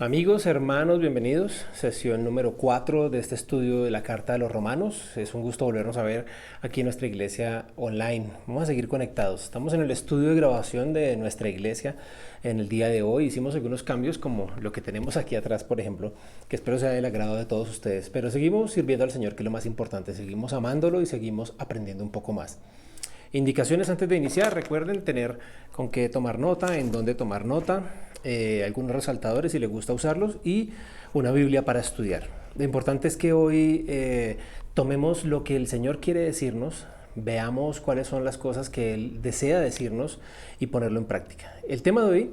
Amigos, hermanos, bienvenidos. Sesión número 4 de este estudio de la Carta de los Romanos. Es un gusto volvernos a ver aquí en nuestra iglesia online. Vamos a seguir conectados. Estamos en el estudio de grabación de nuestra iglesia en el día de hoy. Hicimos algunos cambios como lo que tenemos aquí atrás, por ejemplo, que espero sea del agrado de todos ustedes. Pero seguimos sirviendo al Señor, que es lo más importante. Seguimos amándolo y seguimos aprendiendo un poco más. Indicaciones antes de iniciar, recuerden tener con qué tomar nota, en dónde tomar nota, algunos resaltadores si les gusta usarlos y una Biblia para estudiar. Lo importante es que hoy tomemos lo que el Señor quiere decirnos, veamos cuáles son las cosas que Él desea decirnos y ponerlo en práctica. El tema de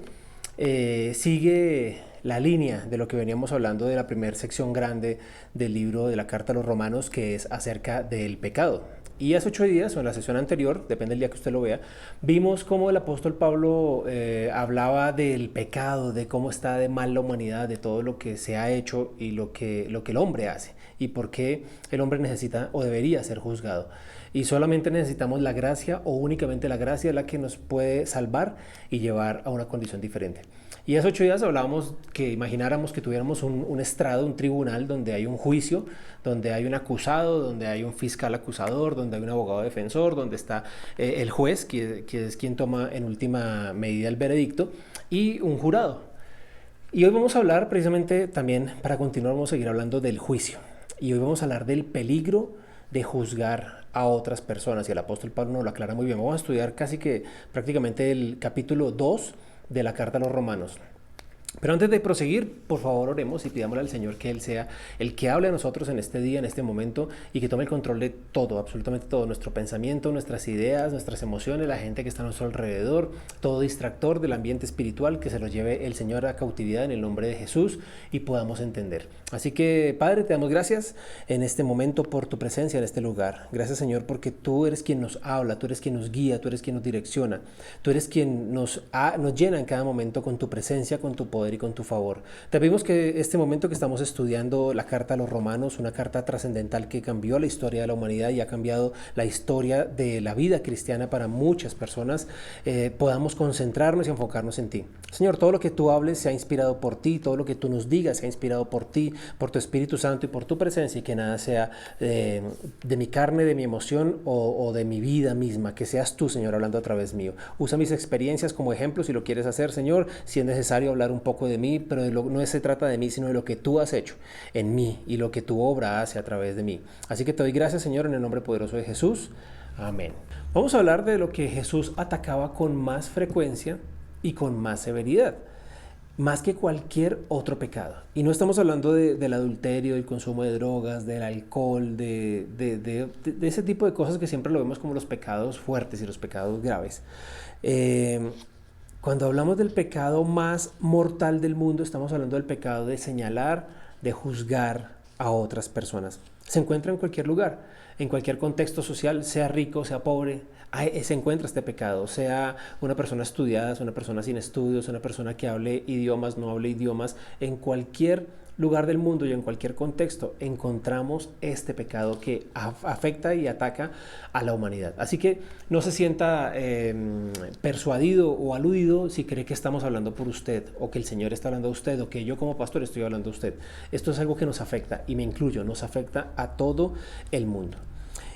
hoy sigue la línea de lo que veníamos hablando de la primera sección grande del libro de la Carta a los Romanos, que es acerca del pecado. Y hace 8 días, o en la sesión anterior, depende del día que usted lo vea, vimos cómo el apóstol Pablo hablaba del pecado, de cómo está de mal la humanidad, de todo lo que se ha hecho y lo que el hombre hace, y por qué el hombre necesita o debería ser juzgado. Y solamente necesitamos la gracia, o únicamente la gracia, la que nos puede salvar y llevar a una condición diferente. Y hace 8 días hablábamos que imagináramos que tuviéramos un estrado, un tribunal donde hay un juicio, donde hay un acusado, donde hay un fiscal acusador, donde hay un abogado defensor, donde está el juez, que es quien toma en última medida el veredicto, y un jurado. Y hoy vamos a hablar precisamente también, para continuar, vamos a seguir hablando del juicio. Y hoy vamos a hablar del peligro de juzgar a otras personas. Y el apóstol Pablo nos lo aclara muy bien. Vamos a estudiar casi que prácticamente el capítulo 2 de la Carta a los Romanos. Pero antes de proseguir, por favor oremos y pidámosle al Señor que Él sea el que hable a nosotros en este día, en este momento, y que tome el control de todo, absolutamente todo, nuestro pensamiento, nuestras ideas, nuestras emociones, la gente que está a nuestro alrededor, todo distractor del ambiente espiritual, que se lo lleve el Señor a cautividad en el nombre de Jesús y podamos entender. Así que, Padre, te damos gracias en este momento por tu presencia en este lugar. Gracias, Señor, porque tú eres quien nos habla, tú eres quien nos guía, tú eres quien nos direcciona, tú eres quien nos llena en cada momento con tu presencia, con tu poder y con tu favor. Te pedimos que este momento que estamos estudiando la Carta a los Romanos, una carta trascendental que cambió la historia de la humanidad y ha cambiado la historia de la vida cristiana para muchas personas, podamos concentrarnos y enfocarnos en ti. Señor, todo lo que tú hables sea inspirado por ti, todo lo que tú nos digas sea inspirado por ti, por tu Espíritu Santo y por tu presencia, y que nada sea de mi carne, de mi emoción o de mi vida misma, que seas tú, Señor, hablando a través mío. Usa mis experiencias como ejemplo si lo quieres hacer, Señor, si es necesario hablar un poco de mí, pero no se trata de mí, sino de lo que tú has hecho en mí y lo que tu obra hace a través de mí. Así que te doy gracias, Señor, en el nombre poderoso de Jesús. Amén. Vamos a hablar de lo que Jesús atacaba con más frecuencia y con más severidad, más que cualquier otro pecado. Y no estamos hablando del adulterio, del consumo de drogas, del alcohol, de ese tipo de cosas que siempre lo vemos como los pecados fuertes y los pecados graves. Cuando hablamos del pecado más mortal del mundo, estamos hablando del pecado de señalar, de juzgar a otras personas. Se encuentra en cualquier lugar, en cualquier contexto social, sea rico, sea pobre, se encuentra este pecado, sea una persona estudiada, sea una persona sin estudios, una persona que hable idiomas, no hable idiomas, en cualquier lugar del mundo y en cualquier contexto encontramos este pecado que afecta y ataca a la humanidad. Así que no se sienta persuadido o aludido si cree que estamos hablando por usted, o que el Señor está hablando a usted, o que yo como pastor estoy hablando a usted. Esto es algo que nos afecta, y me incluyo, nos afecta a todo el mundo.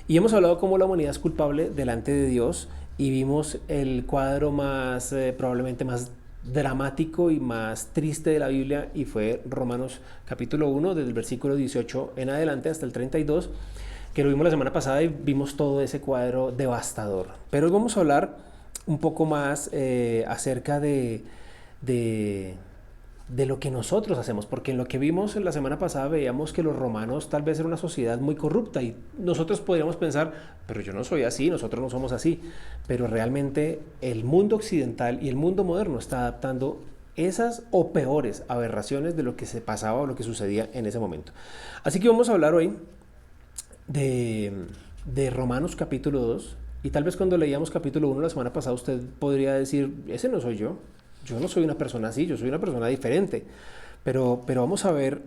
Y hemos hablado cómo la humanidad es culpable delante de Dios, y vimos el cuadro más probablemente más dramático y más triste de la Biblia, y fue Romanos capítulo 1, desde el versículo 18 en adelante hasta el 32, que lo vimos la semana pasada y vimos todo ese cuadro devastador. Pero hoy vamos a hablar un poco más acerca de lo que nosotros hacemos, porque en lo que vimos la semana pasada veíamos que los romanos tal vez era una sociedad muy corrupta, y nosotros podríamos pensar, pero yo no soy así, nosotros no somos así, pero realmente el mundo occidental y el mundo moderno está adaptando esas o peores aberraciones de lo que se pasaba o lo que sucedía en ese momento. Así que vamos a hablar hoy de Romanos capítulo 2, y tal vez cuando leíamos capítulo 1 la semana pasada usted podría decir, ese no soy yo no soy una persona así, yo soy una persona diferente, pero vamos a ver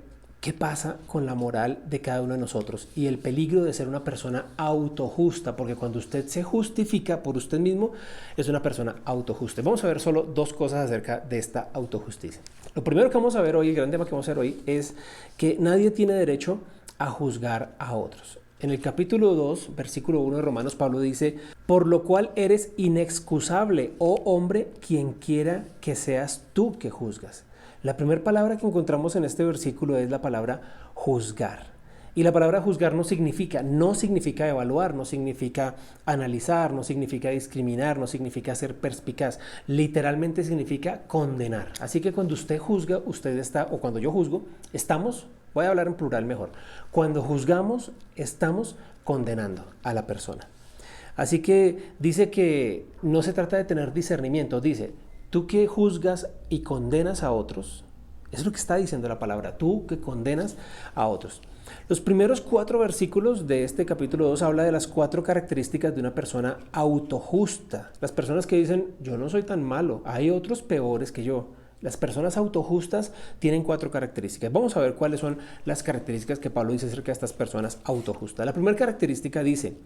¿Qué pasa con la moral de cada uno de nosotros? Y el peligro de ser una persona autojusta, porque cuando usted se justifica por usted mismo, es una persona autojusta. Vamos a ver solo dos cosas acerca de esta autojusticia. Lo primero que vamos a ver hoy, el gran tema que vamos a ver hoy, es que nadie tiene derecho a juzgar a otros. En el capítulo 2, versículo 1 de Romanos, Pablo dice: por lo cual eres inexcusable, oh hombre, quien quiera que seas tú que juzgas. La primera palabra que encontramos en este versículo es la palabra juzgar. Y la palabra juzgar no significa evaluar, no significa analizar, no significa discriminar, no significa ser perspicaz. Literalmente significa condenar. Así que cuando usted juzga, usted está, o cuando yo juzgo, estamos, voy a hablar en plural mejor, cuando juzgamos, estamos condenando a la persona. Así que dice que no se trata de tener discernimiento, dice: tú que juzgas y condenas a otros, eso es lo que está diciendo la palabra, tú que condenas a otros. Los primeros 4 versículos de este capítulo 2 habla de las 4 características de una persona autojusta. Las personas que dicen: yo no soy tan malo, hay otros peores que yo. Las personas autojustas tienen 4 características. Vamos a ver cuáles son las características que Pablo dice acerca de estas personas autojustas. La primera característica dice: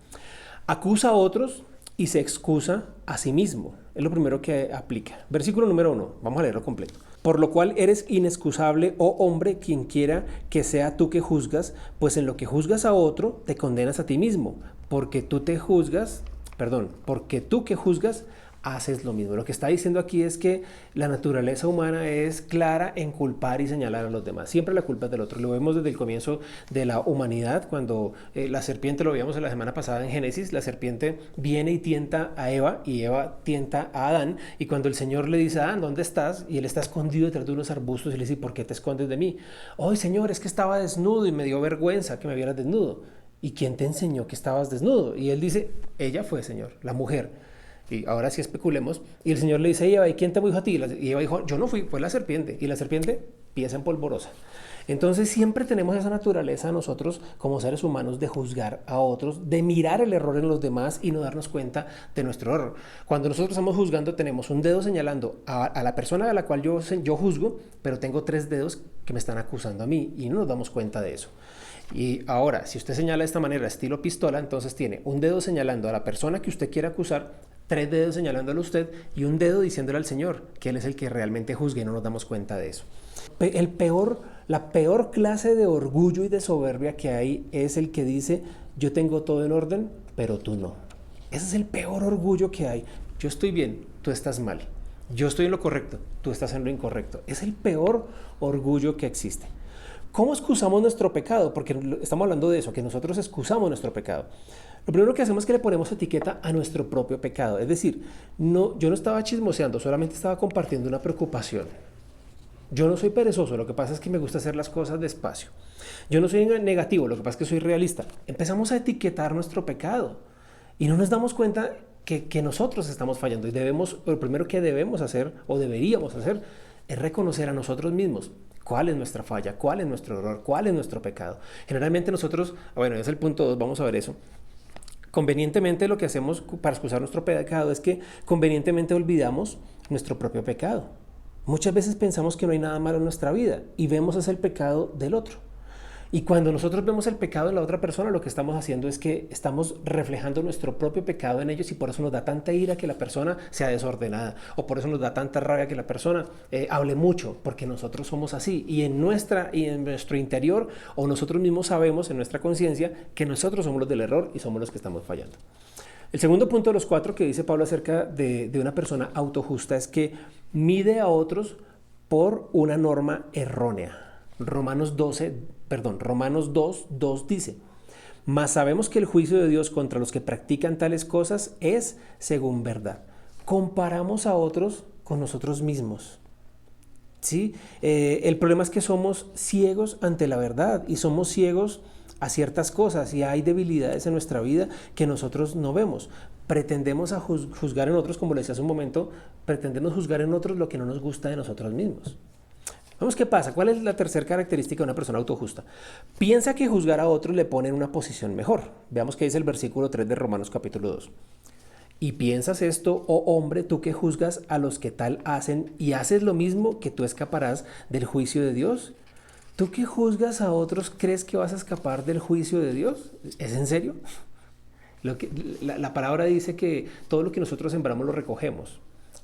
acusa a otros y se excusa a sí mismo. Es lo primero que aplica. Versículo número 1, vamos a leerlo completo. Por lo cual eres inexcusable, oh hombre, quien quiera que sea tú que juzgas, pues en lo que juzgas a otro, te condenas a ti mismo, porque tú que juzgas, haces lo mismo. Lo que está diciendo aquí es que la naturaleza humana es clara en culpar y señalar a los demás. Siempre la culpa es del otro. Lo vemos desde el comienzo de la humanidad, cuando la serpiente, lo veíamos la semana pasada en Génesis, la serpiente viene y tienta a Eva, y Eva tienta a Adán, y cuando el Señor le dice: Adán, ¿dónde estás? Y él está escondido detrás de unos arbustos, y le dice: ¿por qué te escondes de mí? ¡Ay, Señor, es que estaba desnudo y me dio vergüenza que me vieras desnudo! ¿Y quién te enseñó que estabas desnudo? Y él dice: ella fue, Señor, la mujer. Y ahora sí especulemos. Y el Señor le dice: Eva, ¿y quién te dijo a ti? Y Eva dijo: yo no fui, fue la serpiente. Y la serpiente, pieza en polvorosa. Entonces siempre tenemos esa naturaleza nosotros como seres humanos de juzgar a otros, de mirar el error en los demás y no darnos cuenta de nuestro error. Cuando nosotros estamos juzgando, tenemos un dedo señalando a la persona a la cual yo juzgo, pero tengo 3 dedos que me están acusando a mí, y no nos damos cuenta de eso. Y ahora, si usted señala de esta manera, estilo pistola, entonces tiene un dedo señalando a la persona que usted quiere acusar, 3 dedos señalándole a usted y un dedo diciéndole al Señor que Él es el que realmente juzga, y no nos damos cuenta de eso. La peor clase de orgullo y de soberbia que hay es el que dice: yo tengo todo en orden, pero tú no. Ese es el peor orgullo que hay. Yo estoy bien, tú estás mal. Yo estoy en lo correcto, tú estás en lo incorrecto. Es el peor orgullo que existe. ¿Cómo excusamos nuestro pecado? Porque estamos hablando de eso, que nosotros excusamos nuestro pecado. Lo primero que hacemos es que le ponemos etiqueta a nuestro propio pecado. Es decir, yo no estaba chismoseando, solamente estaba compartiendo una preocupación. Yo no soy perezoso, lo que pasa es que me gusta hacer las cosas despacio. Yo no soy negativo, lo que pasa es que soy realista. Empezamos a etiquetar nuestro pecado y no nos damos cuenta que nosotros estamos fallando. Y lo primero que debemos hacer, o deberíamos hacer, es reconocer a nosotros mismos cuál es nuestra falla, cuál es nuestro error, cuál es nuestro pecado. Generalmente nosotros, bueno, es el punto 2, vamos a ver eso. Convenientemente lo que hacemos para excusar nuestro pecado es que convenientemente olvidamos nuestro propio pecado. Muchas veces pensamos que no hay nada malo en nuestra vida y vemos ese el pecado del otro. Y cuando nosotros vemos el pecado en la otra persona, lo que estamos haciendo es que estamos reflejando nuestro propio pecado en ellos, y por eso nos da tanta ira que la persona sea desordenada, o por eso nos da tanta rabia que la persona hable mucho, porque nosotros somos así, y en nuestro interior, o nosotros mismos sabemos en nuestra conciencia que nosotros somos los del error y somos los que estamos fallando. El segundo punto de los 4 que dice Pablo acerca de una persona autojusta es que mide a otros por una norma errónea. Romanos 2:2 dice: mas sabemos que el juicio de Dios contra los que practican tales cosas es según verdad. Comparamos a otros con nosotros mismos. ¿Sí? El problema es que somos ciegos ante la verdad, y somos ciegos a ciertas cosas, y hay debilidades en nuestra vida que nosotros no vemos. Pretendemos juzgar en otros, como le decía hace un momento, pretendemos juzgar en otros lo que no nos gusta de nosotros mismos. Vamos, ¿qué pasa? ¿Cuál es la tercera característica de una persona autojusta? Piensa que juzgar a otros le pone en una posición mejor. Veamos qué dice el versículo 3 de Romanos capítulo 2. Y piensas esto, oh hombre, tú que juzgas a los que tal hacen y haces lo mismo, que tú escaparás del juicio de Dios. ¿Tú que juzgas a otros crees que vas a escapar del juicio de Dios? ¿Es en serio? La palabra dice que todo lo que nosotros sembramos lo recogemos.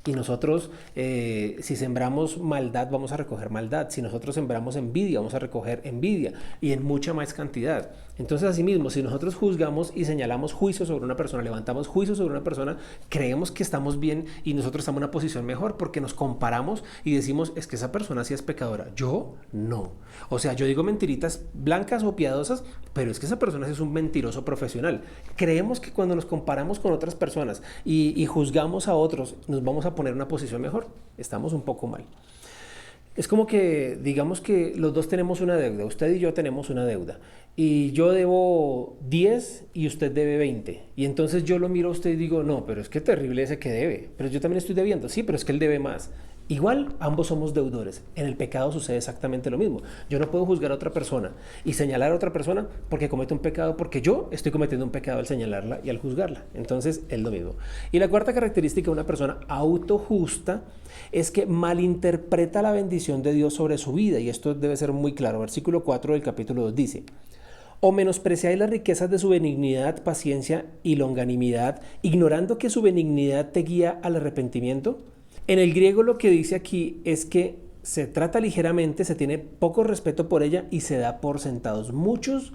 Y nosotros, si sembramos maldad, vamos a recoger maldad. Si nosotros sembramos envidia, vamos a recoger envidia. Y en mucha más cantidad. Entonces, asimismo, si nosotros juzgamos y señalamos juicio sobre una persona, levantamos juicio sobre una persona, creemos que estamos bien y nosotros estamos en una posición mejor porque nos comparamos y decimos, es que esa persona sí es pecadora. Yo no. O sea, yo digo mentiritas blancas o piadosas, pero es que esa persona sí es un mentiroso profesional. Creemos que cuando nos comparamos con otras personas y juzgamos a otros, nos vamos a poner en una posición mejor. Estamos un poco mal. Es como que, digamos que los dos tenemos una deuda, usted y yo tenemos una deuda, y yo debo 10 y usted debe 20, y entonces yo lo miro a usted y digo, no, pero es que terrible ese que debe, pero yo también estoy debiendo, sí, pero es que él debe más. Igual, ambos somos deudores. En el pecado sucede exactamente lo mismo. Yo no puedo juzgar a otra persona y señalar a otra persona porque comete un pecado, porque yo estoy cometiendo un pecado al señalarla y al juzgarla. Entonces, es lo mismo. Y la cuarta característica de una persona autojusta es que malinterpreta la bendición de Dios sobre su vida, y esto debe ser muy claro. Versículo 4 del capítulo 2 dice: ¿O menospreciáis las riquezas de su benignidad, paciencia y longanimidad, ignorando que su benignidad te guía al arrepentimiento? En el griego lo que dice aquí es que se trata ligeramente, se tiene poco respeto por ella y se da por sentados. Muchas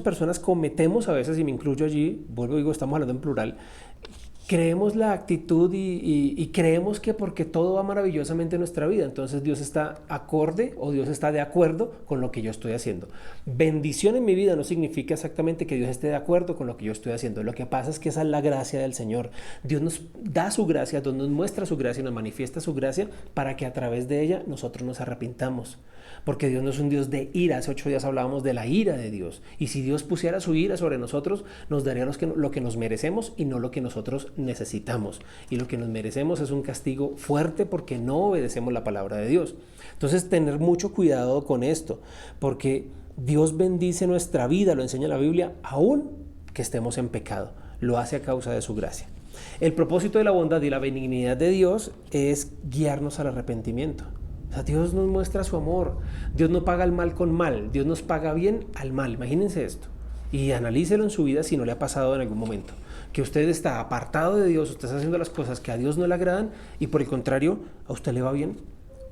personas cometemos a veces, y me incluyo allí, vuelvo y digo, estamos hablando en plural, creemos la actitud y creemos que porque todo va maravillosamente en nuestra vida, entonces Dios está acorde o Dios está de acuerdo con lo que yo estoy haciendo. Bendición en mi vida no significa exactamente que Dios esté de acuerdo con lo que yo estoy haciendo. Lo que pasa es que esa es la gracia del Señor. Dios nos da su gracia, Dios nos muestra su gracia y nos manifiesta su gracia para que a través de ella nosotros nos arrepintamos. Porque Dios no es un Dios de ira. Hace 8 días hablábamos de la ira de Dios. Y si Dios pusiera su ira sobre nosotros, nos daría lo que nos merecemos y no lo que nosotros necesitamos. Y lo que nos merecemos es un castigo fuerte porque no obedecemos la palabra de Dios. Entonces, tener mucho cuidado con esto, porque Dios bendice nuestra vida, lo enseña la Biblia, aún que estemos en pecado. Lo hace a causa de su gracia. El propósito de la bondad y la benignidad de Dios es guiarnos al arrepentimiento. O sea, Dios nos muestra su amor. Dios no paga el mal con mal. Dios nos paga bien al mal. Imagínense esto. Y analícelo en su vida si no le ha pasado en algún momento. Que usted está apartado de Dios, usted está haciendo las cosas que a Dios no le agradan y por el contrario, a usted le va bien.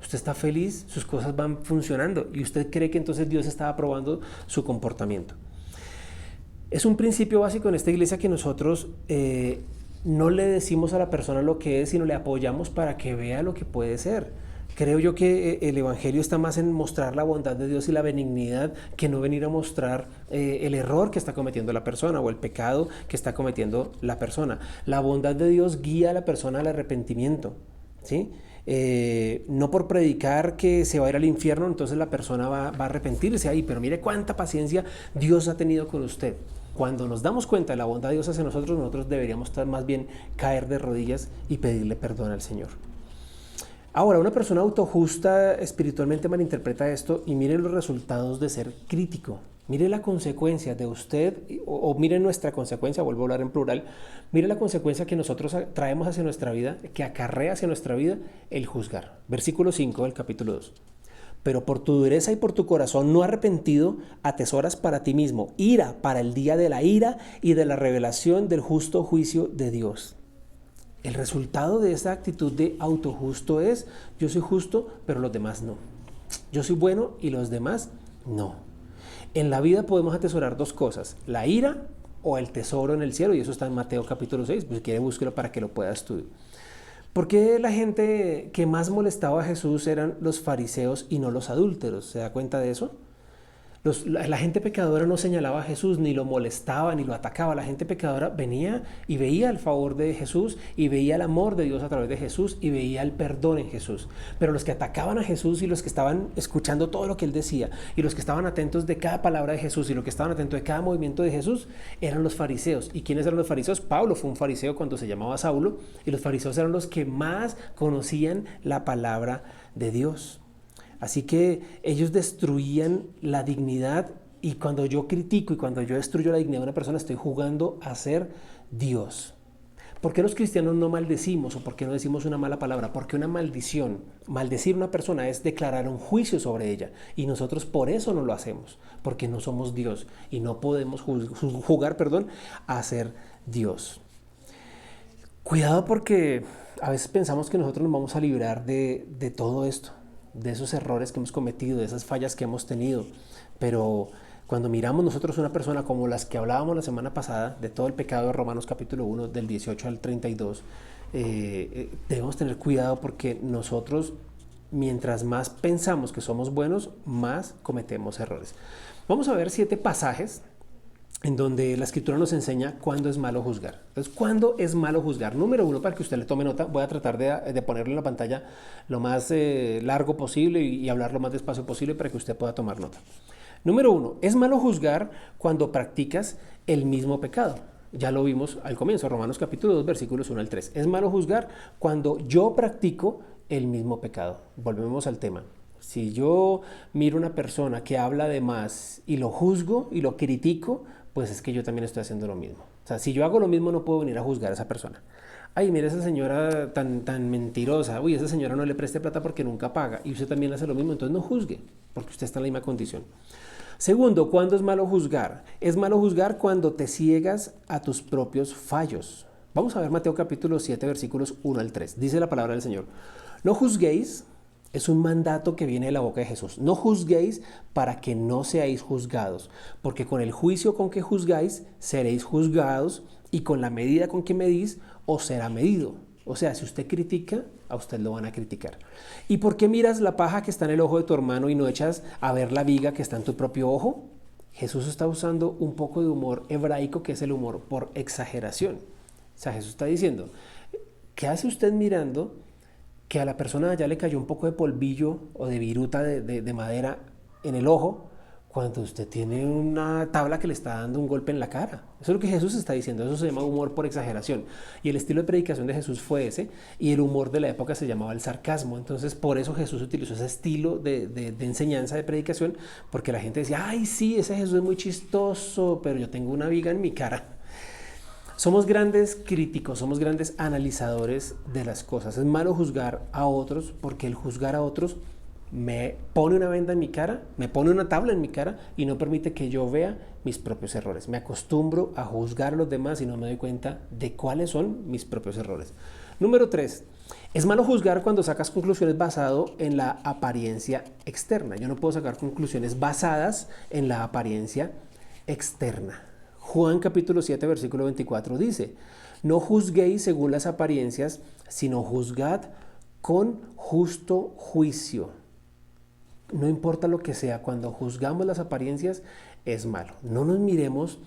Usted está feliz, sus cosas van funcionando y usted cree que entonces Dios está aprobando su comportamiento. Es un principio básico en esta iglesia que nosotros no le decimos a la persona lo que es, sino le apoyamos para que vea lo que puede ser. Creo yo que el evangelio está más en mostrar la bondad de Dios y la benignidad que no venir a mostrar el error que está cometiendo la persona o el pecado que está cometiendo la persona. La bondad de Dios guía a la persona al arrepentimiento, ¿sí? No por predicar que se va a ir al infierno, entonces la persona va a arrepentirse ahí, pero mire cuánta paciencia Dios ha tenido con usted. Cuando nos damos cuenta de la bondad de Dios hacia nosotros, nosotros deberíamos más bien caer de rodillas y pedirle perdón al Señor. Ahora, una persona autojusta espiritualmente malinterpreta esto y mire los resultados de ser crítico. Mire la consecuencia de usted, o mire nuestra consecuencia, vuelvo a hablar en plural, mire la consecuencia que nosotros traemos hacia nuestra vida, que acarrea hacia nuestra vida el juzgar. Versículo 5 del capítulo 2. Pero por tu dureza y por tu corazón no arrepentido, atesoras para ti mismo ira para el día de la ira y de la revelación del justo juicio de Dios. El resultado de esa actitud de autojusto es: yo soy justo, pero los demás no. Yo soy bueno y los demás no. En la vida podemos atesorar dos cosas: la ira o el tesoro en el cielo, y eso está en Mateo capítulo 6, pues si quiere búsquelo para que lo pueda estudiar. ¿Por qué la gente que más molestaba a Jesús eran los fariseos y no los adúlteros? ¿Se da cuenta de eso? La gente pecadora no señalaba a Jesús, ni lo molestaba, ni lo atacaba. La gente pecadora venía y veía el favor de Jesús y veía el amor de Dios a través de Jesús y veía el perdón en Jesús. Pero los que atacaban a Jesús y los que estaban escuchando todo lo que él decía y los que estaban atentos de cada palabra de Jesús y los que estaban atentos de cada movimiento de Jesús eran los fariseos. ¿Y quiénes eran los fariseos? Pablo fue un fariseo cuando se llamaba Saulo, y los fariseos eran los que más conocían la palabra de Dios. Así que ellos destruían la dignidad, y cuando yo critico y cuando yo destruyo la dignidad de una persona, estoy jugando a ser Dios. ¿Por qué los cristianos no maldecimos o por qué no decimos una mala palabra? Porque una maldición, maldecir a una persona es declarar un juicio sobre ella. Y nosotros por eso no lo hacemos, porque no somos Dios y no podemos jugar a ser Dios. Cuidado porque a veces pensamos que nosotros nos vamos a librar de todo esto, de esos errores que hemos cometido, de esas fallas que hemos tenido. Pero cuando miramos nosotros una persona como las que hablábamos la semana pasada, de todo el pecado de Romanos capítulo 1, del 18 al 32, debemos tener cuidado porque nosotros, mientras más pensamos que somos buenos, más cometemos errores. Vamos a ver 7 pasajes en donde la escritura nos enseña cuándo es malo juzgar. Entonces, ¿cuándo es malo juzgar? Número 1, para que usted le tome nota, voy a tratar de ponerlo en la pantalla lo más largo posible y hablar lo más despacio posible para que usted pueda tomar nota. Número 1, es malo juzgar cuando practicas el mismo pecado. Ya lo vimos al comienzo, Romanos capítulo 2, versículos 1 al 3. Es malo juzgar cuando yo practico el mismo pecado. Volvemos al tema. Si yo miro una persona que habla de más y lo juzgo y lo critico, pues es que yo también estoy haciendo lo mismo. O sea, si yo hago lo mismo, no puedo venir a juzgar a esa persona. Ay, mira esa señora tan mentirosa. Uy, esa señora no le preste plata porque nunca paga. Y usted también hace lo mismo, entonces no juzgue, porque usted está en la misma condición. Segundo, ¿cuándo es malo juzgar? Es malo juzgar cuando te ciegas a tus propios fallos. Vamos a ver Mateo capítulo 7, versículos 1 al 3. Dice la palabra del Señor. No juzguéis. Es un mandato que viene de la boca de Jesús. No juzguéis para que no seáis juzgados, porque con el juicio con que juzgáis, seréis juzgados, y con la medida con que medís, os será medido. O sea, si usted critica, a usted lo van a criticar. ¿Y por qué miras la paja que está en el ojo de tu hermano y no echas a ver la viga que está en tu propio ojo? Jesús está usando un poco de humor hebraico, que es el humor por exageración. O sea, Jesús está diciendo, ¿qué hace usted mirando que a la persona ya le cayó un poco de polvillo o de viruta de madera en el ojo cuando usted tiene una tabla que le está dando un golpe en la cara? Eso es lo que Jesús está diciendo. Eso se llama humor por exageración. Y el estilo de predicación de Jesús fue ese, y el humor de la época se llamaba el sarcasmo. Entonces, por eso Jesús utilizó ese estilo de enseñanza, de predicación, porque la gente decía, ay, sí, ese Jesús es muy chistoso, pero yo tengo una viga en mi cara. Somos grandes críticos, somos grandes analizadores de las cosas. Es malo juzgar a otros porque el juzgar a otros me pone una venda en mi cara, me pone una tabla en mi cara y no permite que yo vea mis propios errores. Me acostumbro a juzgar a los demás y no me doy cuenta de cuáles son mis propios errores. Número 3. Es malo juzgar cuando sacas conclusiones basado en la apariencia externa. Yo no puedo sacar conclusiones basadas en la apariencia externa. Juan capítulo 7, versículo 24 dice, no juzguéis según las apariencias, sino juzgad con justo juicio. No importa lo que sea, cuando juzgamos las apariencias es malo. No nos miremos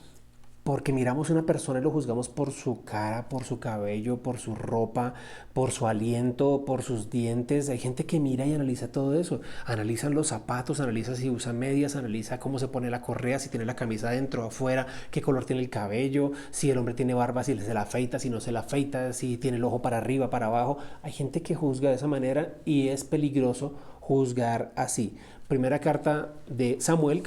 porque miramos a una persona y lo juzgamos por su cara, por su cabello, por su ropa, por su aliento, por sus dientes. Hay gente que mira y analiza todo eso. Analizan los zapatos, analiza si usa medias, analiza cómo se pone la correa, si tiene la camisa adentro o afuera, qué color tiene el cabello, si el hombre tiene barba, si se la afeita, si no se la afeita, si tiene el ojo para arriba, para abajo. Hay gente que juzga de esa manera y es peligroso juzgar así. Primera carta de Samuel,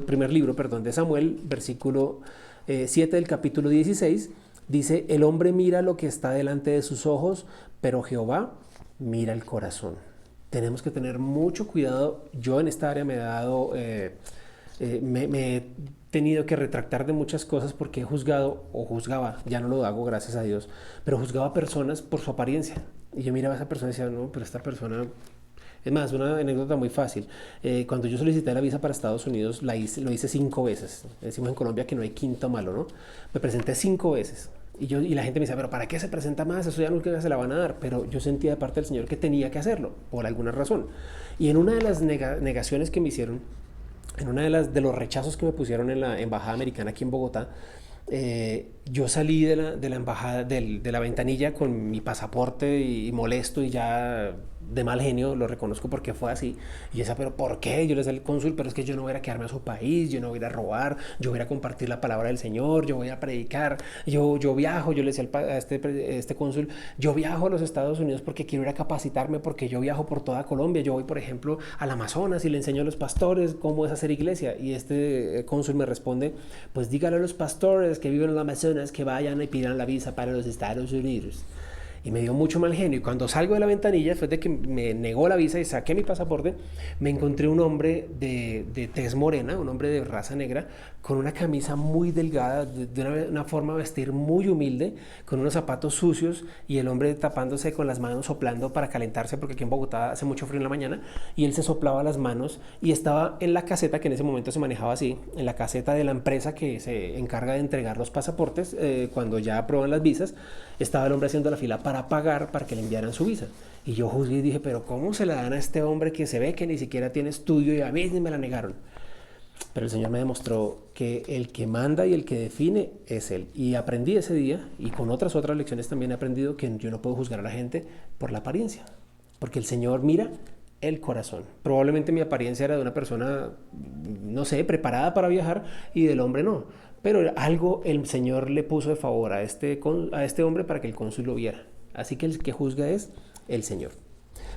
primer libro de Samuel, versículo 7 del capítulo 16, dice, el hombre mira lo que está delante de sus ojos, pero Jehová mira el corazón. Tenemos que tener mucho cuidado. Yo en esta área me he tenido que retractar de muchas cosas porque he juzgado, o juzgaba, ya no lo hago, gracias a Dios, pero juzgaba a personas por su apariencia. Y yo miraba a esa persona y decía, no, pero esta persona... Es más, una anécdota muy fácil. Cuando yo solicité la visa para Estados Unidos, lo hice 5 veces. Decimos en Colombia que no hay quinto malo, ¿no? Me presenté 5 veces. Y la gente me decía, pero ¿para qué se presenta más? Eso ya nunca se la van a dar. Pero yo sentía de parte del Señor que tenía que hacerlo, por alguna razón. Y en una de las negaciones que me hicieron, en una de los rechazos que me pusieron en la embajada americana aquí en Bogotá, yo salí de la embajada, de la ventanilla con mi pasaporte y molesto y ya de mal genio, lo reconozco porque fue así. Y yo decía, pero ¿por qué? Yo le decía al cónsul, pero es que yo no voy a ir a quedarme a su país, yo no voy a ir a robar, yo voy a ir a compartir la palabra del Señor, yo voy a predicar, yo viajo, yo le decía a este cónsul, yo viajo a los Estados Unidos porque quiero ir a capacitarme, porque yo viajo por toda Colombia, yo voy, por ejemplo, al Amazonas y le enseño a los pastores cómo es hacer iglesia. Y este cónsul me responde, pues dígale a los pastores que viven en el Amazonas que vayan y pidan la visa para los Estados Unidos. Y me dio mucho mal genio. Y cuando salgo de la ventanilla, después de que me negó la visa y saqué mi pasaporte, me encontré un hombre de tez morena, un hombre de raza negra, con una camisa muy delgada, de una forma de vestir muy humilde, con unos zapatos sucios, y el hombre tapándose con las manos, soplando para calentarse, porque aquí en Bogotá hace mucho frío en la mañana, y él se soplaba las manos y estaba en la caseta, que en ese momento se manejaba así, en la caseta de la empresa que se encarga de entregar los pasaportes, cuando ya aprueban las visas, estaba el hombre haciendo la fila para pagar para que le enviaran su visa. Y yo juzgué y dije, pero ¿cómo se la dan a este hombre que se ve que ni siquiera tiene estudio y a mí me la negaron? Pero el Señor me demostró que el que manda y el que define es Él. Y aprendí ese día, y con otras lecciones también he aprendido, que yo no puedo juzgar a la gente por la apariencia, porque el Señor mira el corazón. Probablemente mi apariencia era de una persona, no sé, preparada para viajar, y del hombre no. Pero algo el Señor le puso de favor a este hombre para que el cónsul lo viera. Así que el que juzga es el Señor.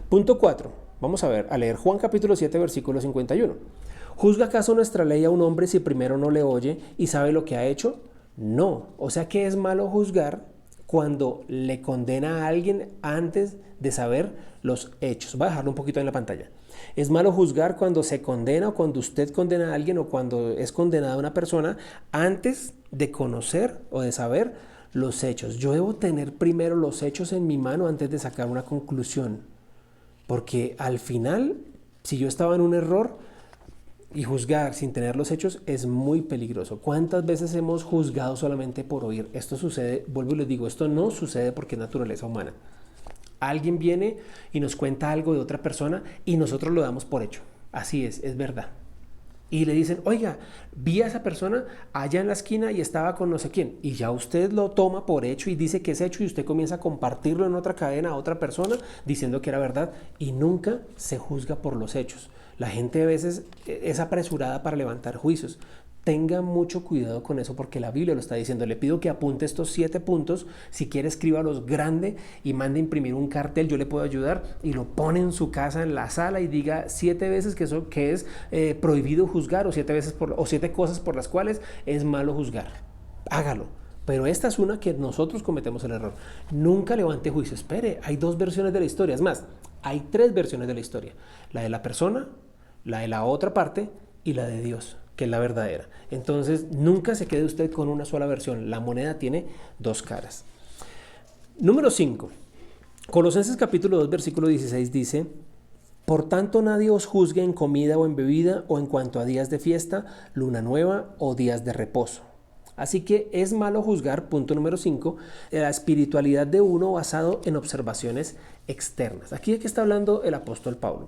Punto 4. Vamos a leer Juan capítulo 7, versículo 51. ¿Juzga acaso nuestra ley a un hombre si primero no le oye y sabe lo que ha hecho? No. O sea que es malo juzgar cuando le condena a alguien antes de saber los hechos. Voy a dejarlo un poquito en la pantalla. Es malo juzgar cuando se condena, o cuando usted condena a alguien, o cuando es condenada una persona antes de conocer o de saber los hechos. Yo debo tener primero los hechos en mi mano antes de sacar una conclusión. Porque al final, si yo estaba en un error, y juzgar sin tener los hechos es muy peligroso. ¿Cuántas veces hemos juzgado solamente por oír? Esto sucede, vuelvo y les digo, esto no sucede porque es naturaleza humana. Alguien viene y nos cuenta algo de otra persona y nosotros lo damos por hecho. Así es verdad. Y le dicen, oiga, vi a esa persona allá en la esquina y estaba con no sé quién. Y ya usted lo toma por hecho y dice que es hecho, y usted comienza a compartirlo en otra cadena a otra persona diciendo que era verdad, y nunca se juzga por los hechos. La gente a veces es apresurada para levantar juicios. Tenga mucho cuidado con eso, porque la Biblia lo está diciendo. Le pido que apunte estos 7 puntos. Si quiere, escríbalos grande y mande imprimir un cartel. Yo le puedo ayudar, y lo pone en su casa, en la sala, y diga 7 veces que es prohibido juzgar, o 7 cosas por las cuales es malo juzgar. Hágalo. Pero esta es una que nosotros cometemos el error. Nunca levante juicio. Espere, hay 2 versiones de la historia. Es más, hay 3 versiones de la historia. La de la persona, la de la otra parte y la de Dios, que es la verdadera. Entonces, nunca se quede usted con una sola versión. La moneda tiene 2 caras. Número 5. Colosenses capítulo 2, versículo 16 dice: por tanto, nadie os juzgue en comida o en bebida, o en cuanto a días de fiesta, luna nueva o días de reposo. Así que es malo juzgar, punto número 5, la espiritualidad de uno basado en observaciones externas. Aquí de qué está hablando el apóstol Pablo.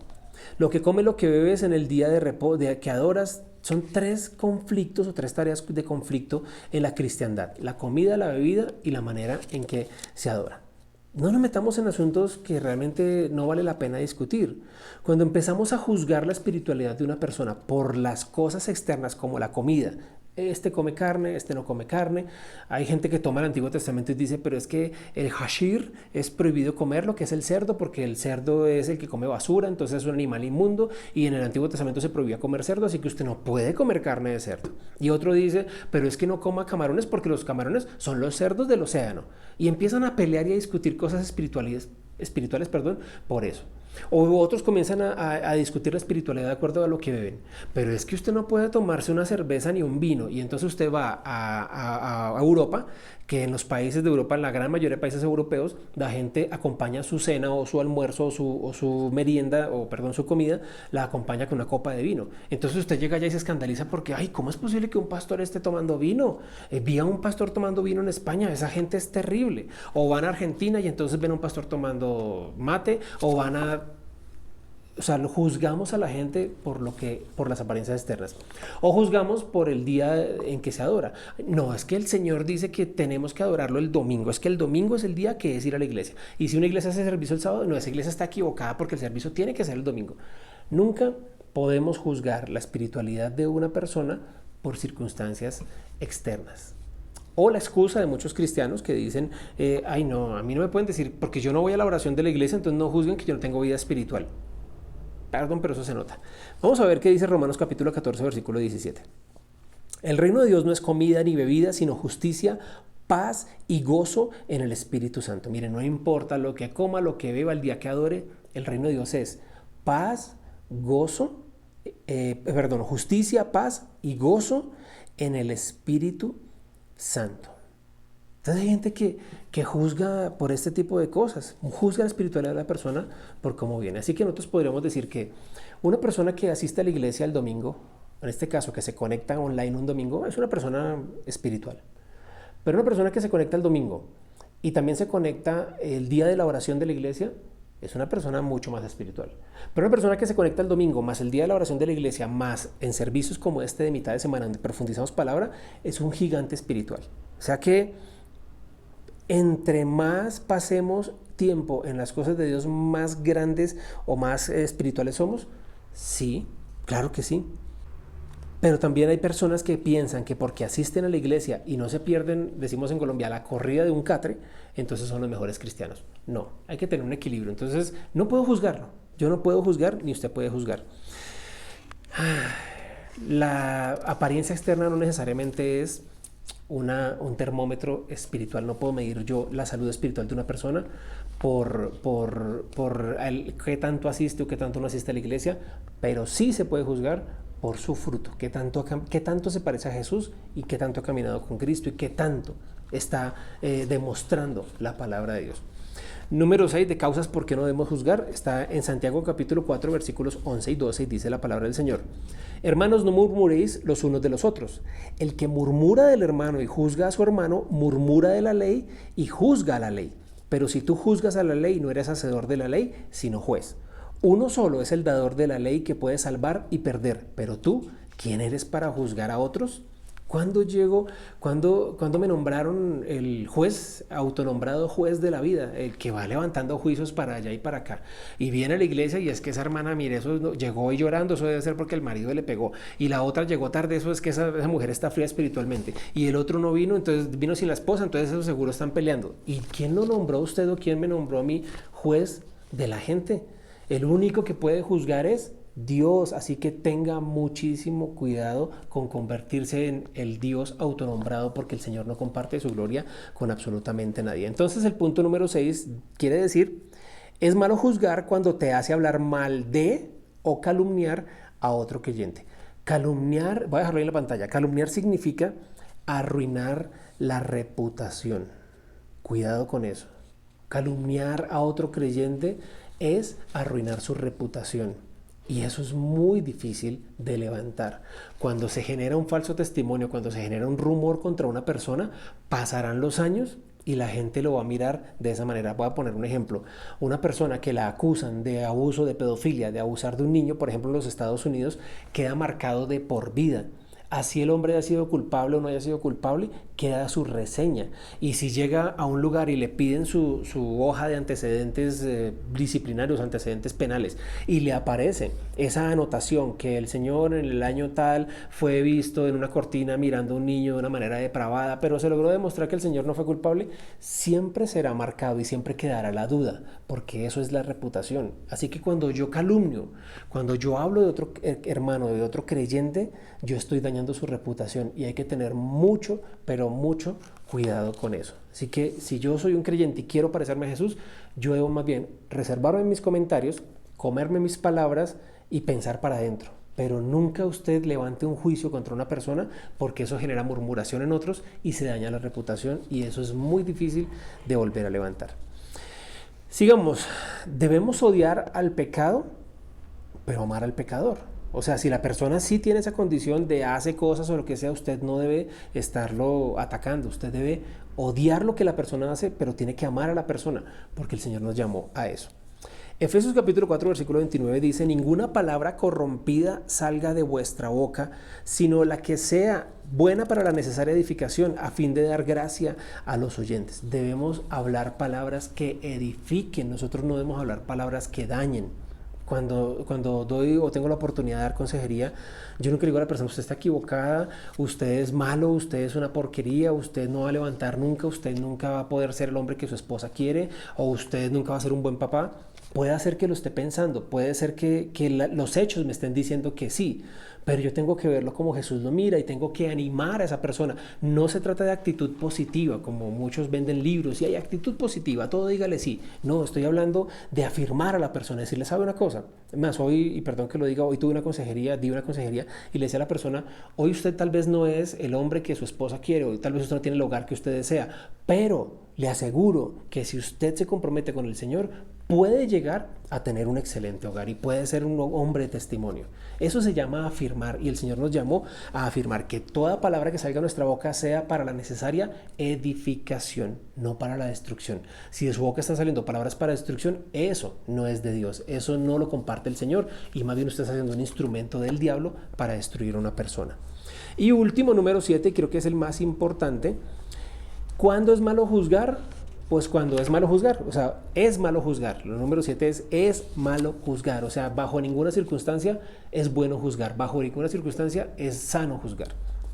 Lo que comes, lo que bebes en el día de reposo, de que adoras, son 3 conflictos o 3 tareas de conflicto en la cristiandad: la comida, la bebida y la manera en que se adora. No nos metamos en asuntos que realmente no vale la pena discutir. Cuando empezamos a juzgar la espiritualidad de una persona por las cosas externas, como la comida, este come carne, este no come carne. Hay gente que toma el Antiguo Testamento y dice, pero es que el hashir es prohibido comerlo, que es el cerdo, porque el cerdo es el que come basura, entonces es un animal inmundo, y en el Antiguo Testamento se prohibía comer cerdo, así que usted no puede comer carne de cerdo. Y otro dice, pero es que no coma camarones porque los camarones son los cerdos del océano. Y empiezan a pelear y a discutir cosas espirituales, por eso. O otros comienzan a discutir la espiritualidad de acuerdo a lo que beben. Pero es que usted no puede tomarse una cerveza ni un vino, y entonces usted va a Europa, que en los países de Europa, en la gran mayoría de países europeos, la gente acompaña su cena o su almuerzo o su merienda, su comida, la acompaña con una copa de vino. Entonces usted llega allá y se escandaliza porque, ay, ¿cómo es posible que un pastor esté tomando vino? Vi a un pastor tomando vino en España, esa gente es terrible. O van a Argentina y entonces ven a un pastor tomando mate, o van a o sea, lo juzgamos a la gente por las apariencias externas. O juzgamos por el día en que se adora. No, es que el Señor dice que tenemos que adorarlo el domingo. Es que el domingo es el día que es ir a la iglesia. Y si una iglesia hace servicio el sábado, no, esa iglesia está equivocada porque el servicio tiene que ser el domingo. Nunca podemos juzgar la espiritualidad de una persona por circunstancias externas. O la excusa de muchos cristianos que dicen, ay no, a mí no me pueden decir, porque yo no voy a la oración de la iglesia, entonces no juzguen que yo no tengo vida espiritual. Perdón, pero eso se nota. Vamos a ver qué dice Romanos capítulo 14, versículo 17. El reino de Dios no es comida ni bebida, sino justicia, paz y gozo en el Espíritu Santo. Miren, no importa lo que coma, lo que beba, el día que adore, el reino de Dios es paz, gozo, justicia, paz y gozo en el Espíritu Santo. Entonces hay gente que juzga por este tipo de cosas, juzga la espiritualidad de la persona por cómo viene. Así que nosotros podríamos decir que una persona que asiste a la iglesia el domingo, en este caso que se conecta online un domingo, es una persona espiritual. Pero una persona que se conecta el domingo y también se conecta el día de la oración de la iglesia, es una persona mucho más espiritual. Pero una persona que se conecta el domingo, más el día de la oración de la iglesia, más en servicios como este de mitad de semana, donde profundizamos palabra, es un gigante espiritual. O sea que entre más pasemos tiempo en las cosas de Dios, más grandes o más espirituales somos. Sí, claro que sí. Pero también hay personas que piensan que porque asisten a la iglesia y no se pierden, decimos en Colombia, la corrida de un catre, entonces son los mejores cristianos. No, hay que tener un equilibrio. Entonces, no puedo juzgarlo. Yo no puedo juzgar, ni usted puede juzgar. La apariencia externa no necesariamente es un termómetro espiritual. No puedo medir yo la salud espiritual de una persona por qué tanto asiste o qué tanto no asiste a la iglesia, pero sí se puede juzgar por su fruto, qué tanto se parece a Jesús y qué tanto ha caminado con Cristo y qué tanto está demostrando la palabra de Dios. Número 6 de causas por qué no debemos juzgar está en Santiago capítulo 4 versículos 11 y 12 y dice la palabra del Señor: hermanos, no murmuréis los unos de los otros. El que murmura del hermano y juzga a su hermano, murmura de la ley y juzga a la ley. Pero si tú juzgas a la ley, no eres hacedor de la ley, sino juez. Uno solo es el dador de la ley que puede salvar y perder. Pero tú, ¿quién eres para juzgar a otros? ¿Cuándo me nombraron el juez, autonombrado juez de la vida, el que va levantando juicios para allá y para acá? Y viene a la iglesia y es que esa hermana, mire, eso llegó hoy llorando, eso debe ser porque el marido le pegó. Y la otra llegó tarde, eso es que esa mujer está fría espiritualmente. Y el otro no vino, entonces vino sin la esposa, entonces esos seguro están peleando. ¿Y quién lo nombró usted o quién me nombró a mí juez de la gente? El único que puede juzgar es Dios, así que tenga muchísimo cuidado con convertirse en el Dios autonombrado, porque el Señor no comparte su gloria con absolutamente nadie. Entonces el punto número 6 quiere decir, es malo juzgar cuando te hace hablar mal de o calumniar a otro creyente. Calumniar, voy a dejarlo ahí en la pantalla, calumniar significa arruinar la reputación. Cuidado con eso. Calumniar a otro creyente es arruinar su reputación. Y eso es muy difícil de levantar. Cuando se genera un falso testimonio, cuando se genera un rumor contra una persona, pasarán los años y la gente lo va a mirar de esa manera. Voy a poner un ejemplo. Una persona que la acusan de abuso, de pedofilia, de abusar de un niño, por ejemplo en los Estados Unidos, queda marcado de por vida. Así el hombre haya sido culpable o no haya sido culpable, queda su reseña. Y si llega a un lugar y le piden su hoja de antecedentes disciplinarios, antecedentes penales, y le aparece esa anotación que el señor en el año tal fue visto en una cortina mirando a un niño de una manera depravada, pero se logró demostrar que el señor no fue culpable, siempre será marcado y siempre quedará la duda, porque eso es la reputación. Así que cuando yo calumnio, cuando yo hablo de otro hermano, de otro creyente, yo estoy dañando su reputación y hay que tener mucho, pero mucho cuidado con eso. Así que si yo soy un creyente y quiero parecerme a Jesús, yo debo más bien reservarme mis comentarios, comerme mis palabras y pensar para adentro. Pero nunca usted levante un juicio contra una persona, porque eso genera murmuración en otros y se daña la reputación, y eso es muy difícil de volver a levantar. Sigamos. Debemos odiar al pecado, pero amar al pecador. O sea, si la persona sí tiene esa condición de hace cosas o lo que sea, usted no debe estarlo atacando. Usted debe odiar lo que la persona hace, pero tiene que amar a la persona, porque el Señor nos llamó a eso. Efesios capítulo 4, versículo 29 dice: ninguna palabra corrompida salga de vuestra boca, sino la que sea buena para la necesaria edificación, a fin de dar gracia a los oyentes. Debemos hablar palabras que edifiquen, nosotros no debemos hablar palabras que dañen. Cuando doy o tengo la oportunidad de dar consejería, yo nunca le digo a la persona: usted está equivocada, usted es malo, usted es una porquería, usted no va a levantar nunca, usted nunca va a poder ser el hombre que su esposa quiere, o usted nunca va a ser un buen papá. Puede ser que lo esté pensando, puede ser que los hechos me estén diciendo que sí, pero yo tengo que verlo como Jesús lo mira y tengo que animar a esa persona. No se trata de actitud positiva, como muchos venden libros, y hay actitud positiva, todo dígale sí. No, estoy hablando de afirmar a la persona, decirle: ¿sabe una cosa? Más hoy, y perdón que lo diga, hoy di una consejería y le decía a la persona: hoy usted tal vez no es el hombre que su esposa quiere, hoy tal vez usted no tiene el hogar que usted desea, pero le aseguro que si usted se compromete con el Señor, puede llegar a tener un excelente hogar y puede ser un hombre de testimonio. Eso se llama afirmar, y el Señor nos llamó a afirmar que toda palabra que salga de nuestra boca sea para la necesaria edificación, no para la destrucción. Si de su boca están saliendo palabras para destrucción, eso no es de Dios, eso no lo comparte el Señor, y más bien usted está haciendo un instrumento del diablo para destruir a una persona. Y último, número 7, creo que es el más importante. ¿Cuándo es malo juzgar? Pues cuando es malo juzgar, o sea, es malo juzgar. Lo número 7 es malo juzgar, o sea, bajo ninguna circunstancia es bueno juzgar, bajo ninguna circunstancia es sano juzgar.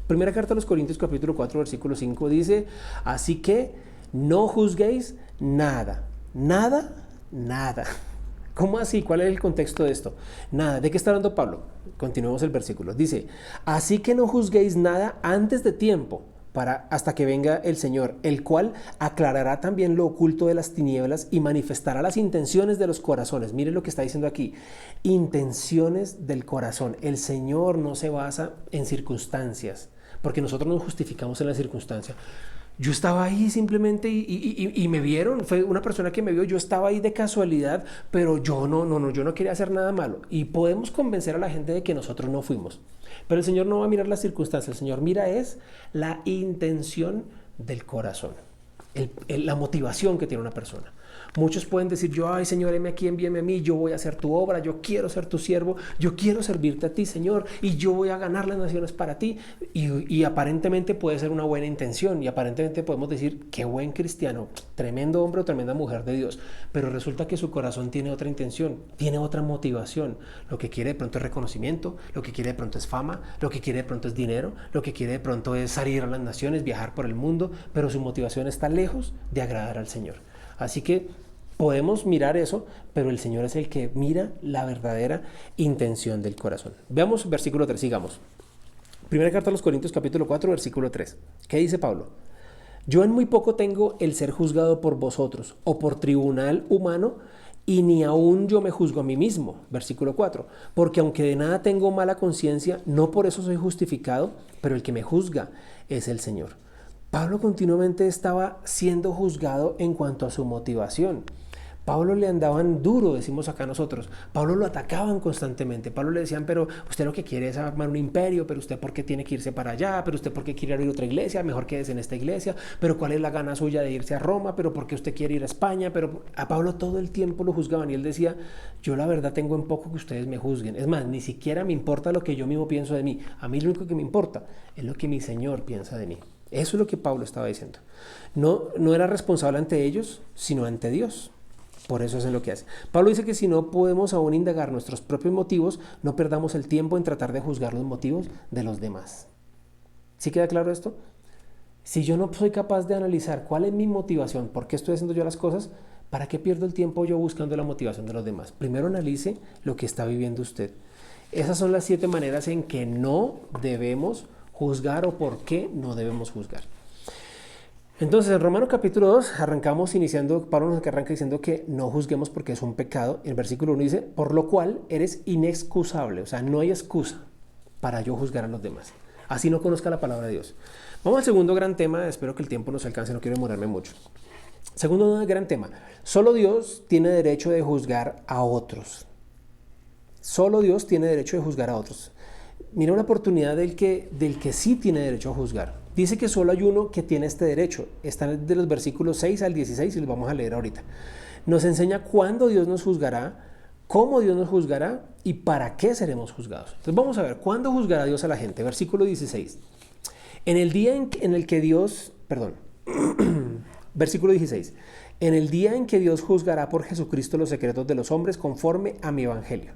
Primera carta a los Corintios capítulo 4 versículo 5 dice: así que no juzguéis nada. ¿Cómo así? ¿Cuál es el contexto de esto? Nada. ¿De qué está hablando Pablo? Continuemos el versículo. Dice: así que no juzguéis nada antes de tiempo, hasta que venga el Señor, el cual aclarará también lo oculto de las tinieblas y manifestará las intenciones de los corazones. Mire lo que está diciendo aquí: intenciones del corazón. El Señor no se basa en circunstancias, porque nosotros nos justificamos en la circunstancia. Yo estaba ahí simplemente y me vieron, fue una persona que me vio, yo estaba ahí de casualidad, pero yo no quería hacer nada malo. Y podemos convencer a la gente de que nosotros no fuimos. Pero el Señor no va a mirar las circunstancias, el Señor mira es la intención del corazón, la motivación que tiene una persona. Muchos pueden decir: yo, ay Señor, heme aquí, envíame a mí, yo voy a hacer tu obra, yo quiero ser tu siervo, yo quiero servirte a ti, Señor, y yo voy a ganar las naciones para ti. Y aparentemente puede ser una buena intención, y aparentemente podemos decir: qué buen cristiano, tremendo hombre o tremenda mujer de Dios. Pero resulta que su corazón tiene otra intención, tiene otra motivación. Lo que quiere de pronto es reconocimiento, lo que quiere de pronto es fama, lo que quiere de pronto es dinero, lo que quiere de pronto es salir a las naciones, viajar por el mundo, pero su motivación está lejos de agradar al Señor. Así que podemos mirar eso, pero el Señor es el que mira la verdadera intención del corazón. Veamos versículo 3, sigamos. Primera carta a los Corintios capítulo 4, versículo 3. ¿Qué dice Pablo? Yo en muy poco tengo el ser juzgado por vosotros, o por tribunal humano, y ni aún yo me juzgo a mí mismo. Versículo 4. Porque aunque de nada tengo mala conciencia, no por eso soy justificado, pero el que me juzga es el Señor. Pablo continuamente estaba siendo juzgado en cuanto a su motivación. Pablo le andaban duro, decimos acá nosotros. Pablo lo atacaban constantemente. Pablo le decían: pero usted lo que quiere es armar un imperio, pero usted por qué tiene que irse para allá, pero usted por qué quiere abrir otra iglesia, mejor quédese en esta iglesia, pero cuál es la gana suya de irse a Roma, pero por qué usted quiere ir a España. Pero a Pablo todo el tiempo lo juzgaban y él decía: yo la verdad tengo en poco que ustedes me juzguen. Es más, ni siquiera me importa lo que yo mismo pienso de mí. A mí lo único que me importa es lo que mi Señor piensa de mí. Eso es lo que Pablo estaba diciendo. No era responsable ante ellos, sino ante Dios. Por eso hacen lo que hacen. Pablo dice que si no podemos aún indagar nuestros propios motivos, no perdamos el tiempo en tratar de juzgar los motivos de los demás. ¿Sí queda claro esto? Si yo no soy capaz de analizar cuál es mi motivación, por qué estoy haciendo yo las cosas, ¿para qué pierdo el tiempo yo buscando la motivación de los demás? Primero analice lo que está viviendo usted. Esas son las 7 maneras en que no debemos juzgar o por qué no debemos juzgar. Entonces, en Romanos capítulo 2 Pablo nos arranca diciendo que no juzguemos porque es un pecado. El versículo 1 dice: por lo cual eres inexcusable, o sea, no hay excusa para yo juzgar a los demás. Así no conozca la palabra de Dios. Vamos al segundo gran tema, espero que el tiempo nos alcance, no quiero demorarme mucho. Segundo gran tema: solo Dios tiene derecho de juzgar a otros. Solo Dios tiene derecho de juzgar a otros. mira una oportunidad del que sí tiene derecho a juzgar. Dice que solo hay uno que tiene este derecho. Están de los versículos 6 al 16 y los vamos a leer ahorita. Nos enseña cuándo Dios nos juzgará, cómo Dios nos juzgará y para qué seremos juzgados. Entonces vamos a ver, ¿cuándo juzgará Dios a la gente? Versículo 16. En el día en el que Dios, versículo 16. En el día en que Dios juzgará por Jesucristo los secretos de los hombres conforme a mi evangelio.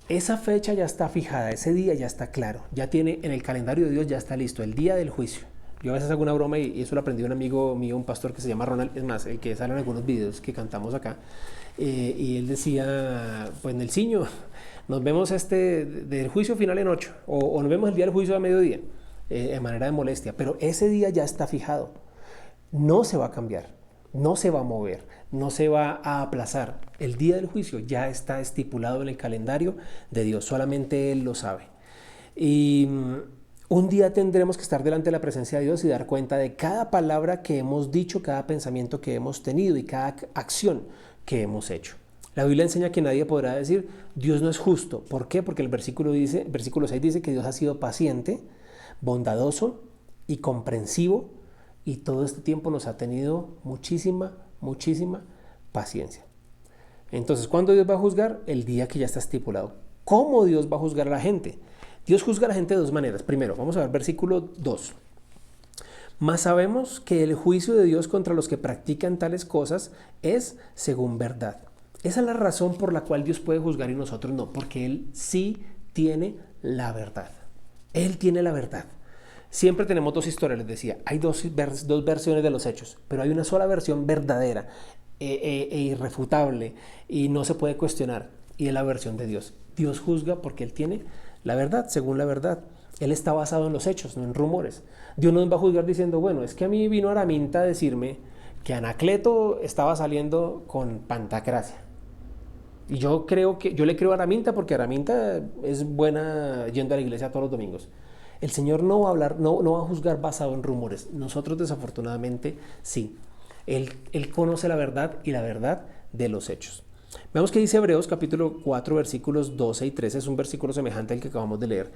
Esa fecha ya está fijada, ese día ya está claro, ya tiene en el calendario de Dios, ya está listo, el día del juicio. Yo a veces hago una broma y eso lo aprendí de un amigo mío, un pastor que se llama Ronald, es más, el que sale en algunos videos que cantamos acá, y él decía, pues Nelsinho, nos vemos del juicio final en 8, o nos vemos el día del juicio a mediodía, en manera de molestia, pero ese día ya está fijado, no se va a cambiar, no se va a mover, no se va a aplazar. El día del juicio ya está estipulado en el calendario de Dios, solamente Él lo sabe. Y un día tendremos que estar delante de la presencia de Dios y dar cuenta de cada palabra que hemos dicho, cada pensamiento que hemos tenido y cada acción que hemos hecho. La Biblia enseña que nadie podrá decir Dios no es justo. ¿Por qué? Porque el versículo 6 dice que Dios ha sido paciente, bondadoso y comprensivo, y todo este tiempo nos ha tenido muchísima paciencia. Entonces, ¿cuándo Dios va a juzgar? El día que ya está estipulado. ¿Cómo Dios va a juzgar a la gente? Dios juzga a la gente de dos maneras. Primero, vamos a ver versículo 2. Mas sabemos que el juicio de Dios contra los que practican tales cosas es según verdad. Esa es la razón por la cual Dios puede juzgar y nosotros no, porque Él sí tiene la verdad. Él tiene la verdad. Siempre tenemos dos historias, les decía, hay dos versiones de los hechos, pero hay una sola versión verdadera e irrefutable y no se puede cuestionar, y es la versión de Dios. Dios juzga porque Él tiene la verdad, según la verdad. Él está basado en los hechos, no en rumores. Dios no nos va a juzgar diciendo, bueno, es que a mí vino Araminta a decirme que Anacleto estaba saliendo con Pantacracia. Y yo le creo a Araminta porque Araminta es buena yendo a la iglesia todos los domingos. El Señor no va a hablar, no va a juzgar basado en rumores. Nosotros desafortunadamente sí. Él conoce la verdad y la verdad de los hechos. Veamos que dice Hebreos capítulo 4 versículos 12 y 13. Es un versículo semejante al que acabamos de leer.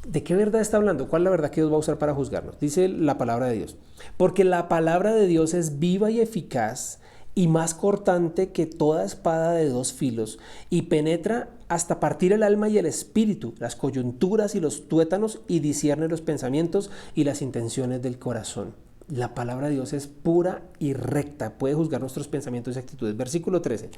¿De qué verdad está hablando? ¿Cuál es la verdad que Dios va a usar para juzgarnos? Dice la palabra de Dios. Porque la palabra de Dios es viva y eficaz y más cortante que toda espada de dos filos, y penetra hasta partir el alma y el espíritu, las coyunturas y los tuétanos, y discierne los pensamientos y las intenciones del corazón. La palabra de Dios es pura y recta, puede juzgar nuestros pensamientos y actitudes. Versículo 13.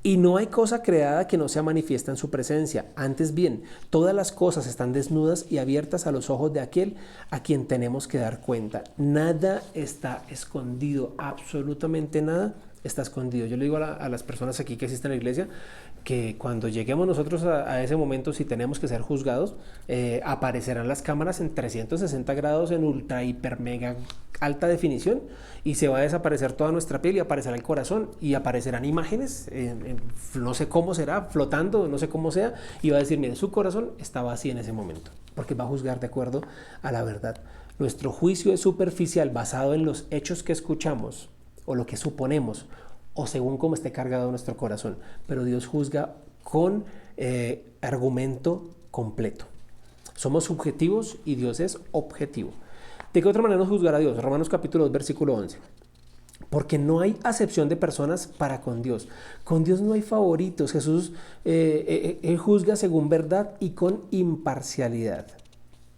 Y no hay cosa creada que no sea manifiesta en su presencia. Antes bien, todas las cosas están desnudas y abiertas a los ojos de aquel a quien tenemos que dar cuenta. Nada está escondido, absolutamente nada está escondido. Yo le digo a las personas aquí que asisten a la iglesia que cuando lleguemos nosotros a ese momento, si tenemos que ser juzgados, aparecerán las cámaras en 360 grados en ultra, hiper, mega alta definición, y se va a desaparecer toda nuestra piel y aparecerá el corazón y aparecerán imágenes, no sé cómo será, flotando, no sé cómo sea, y va a decir, mire, su corazón estaba así en ese momento, porque va a juzgar de acuerdo a la verdad. Nuestro juicio es superficial, basado en los hechos que escuchamos o lo que suponemos, o según cómo esté cargado nuestro corazón, pero Dios juzga con argumento completo. Somos subjetivos y Dios es objetivo. ¿De qué otra manera nos juzgará Dios? Romanos capítulo 2, versículo 11. Porque no hay acepción de personas para con Dios. Con Dios no hay favoritos. Jesús Él juzga según verdad y con imparcialidad.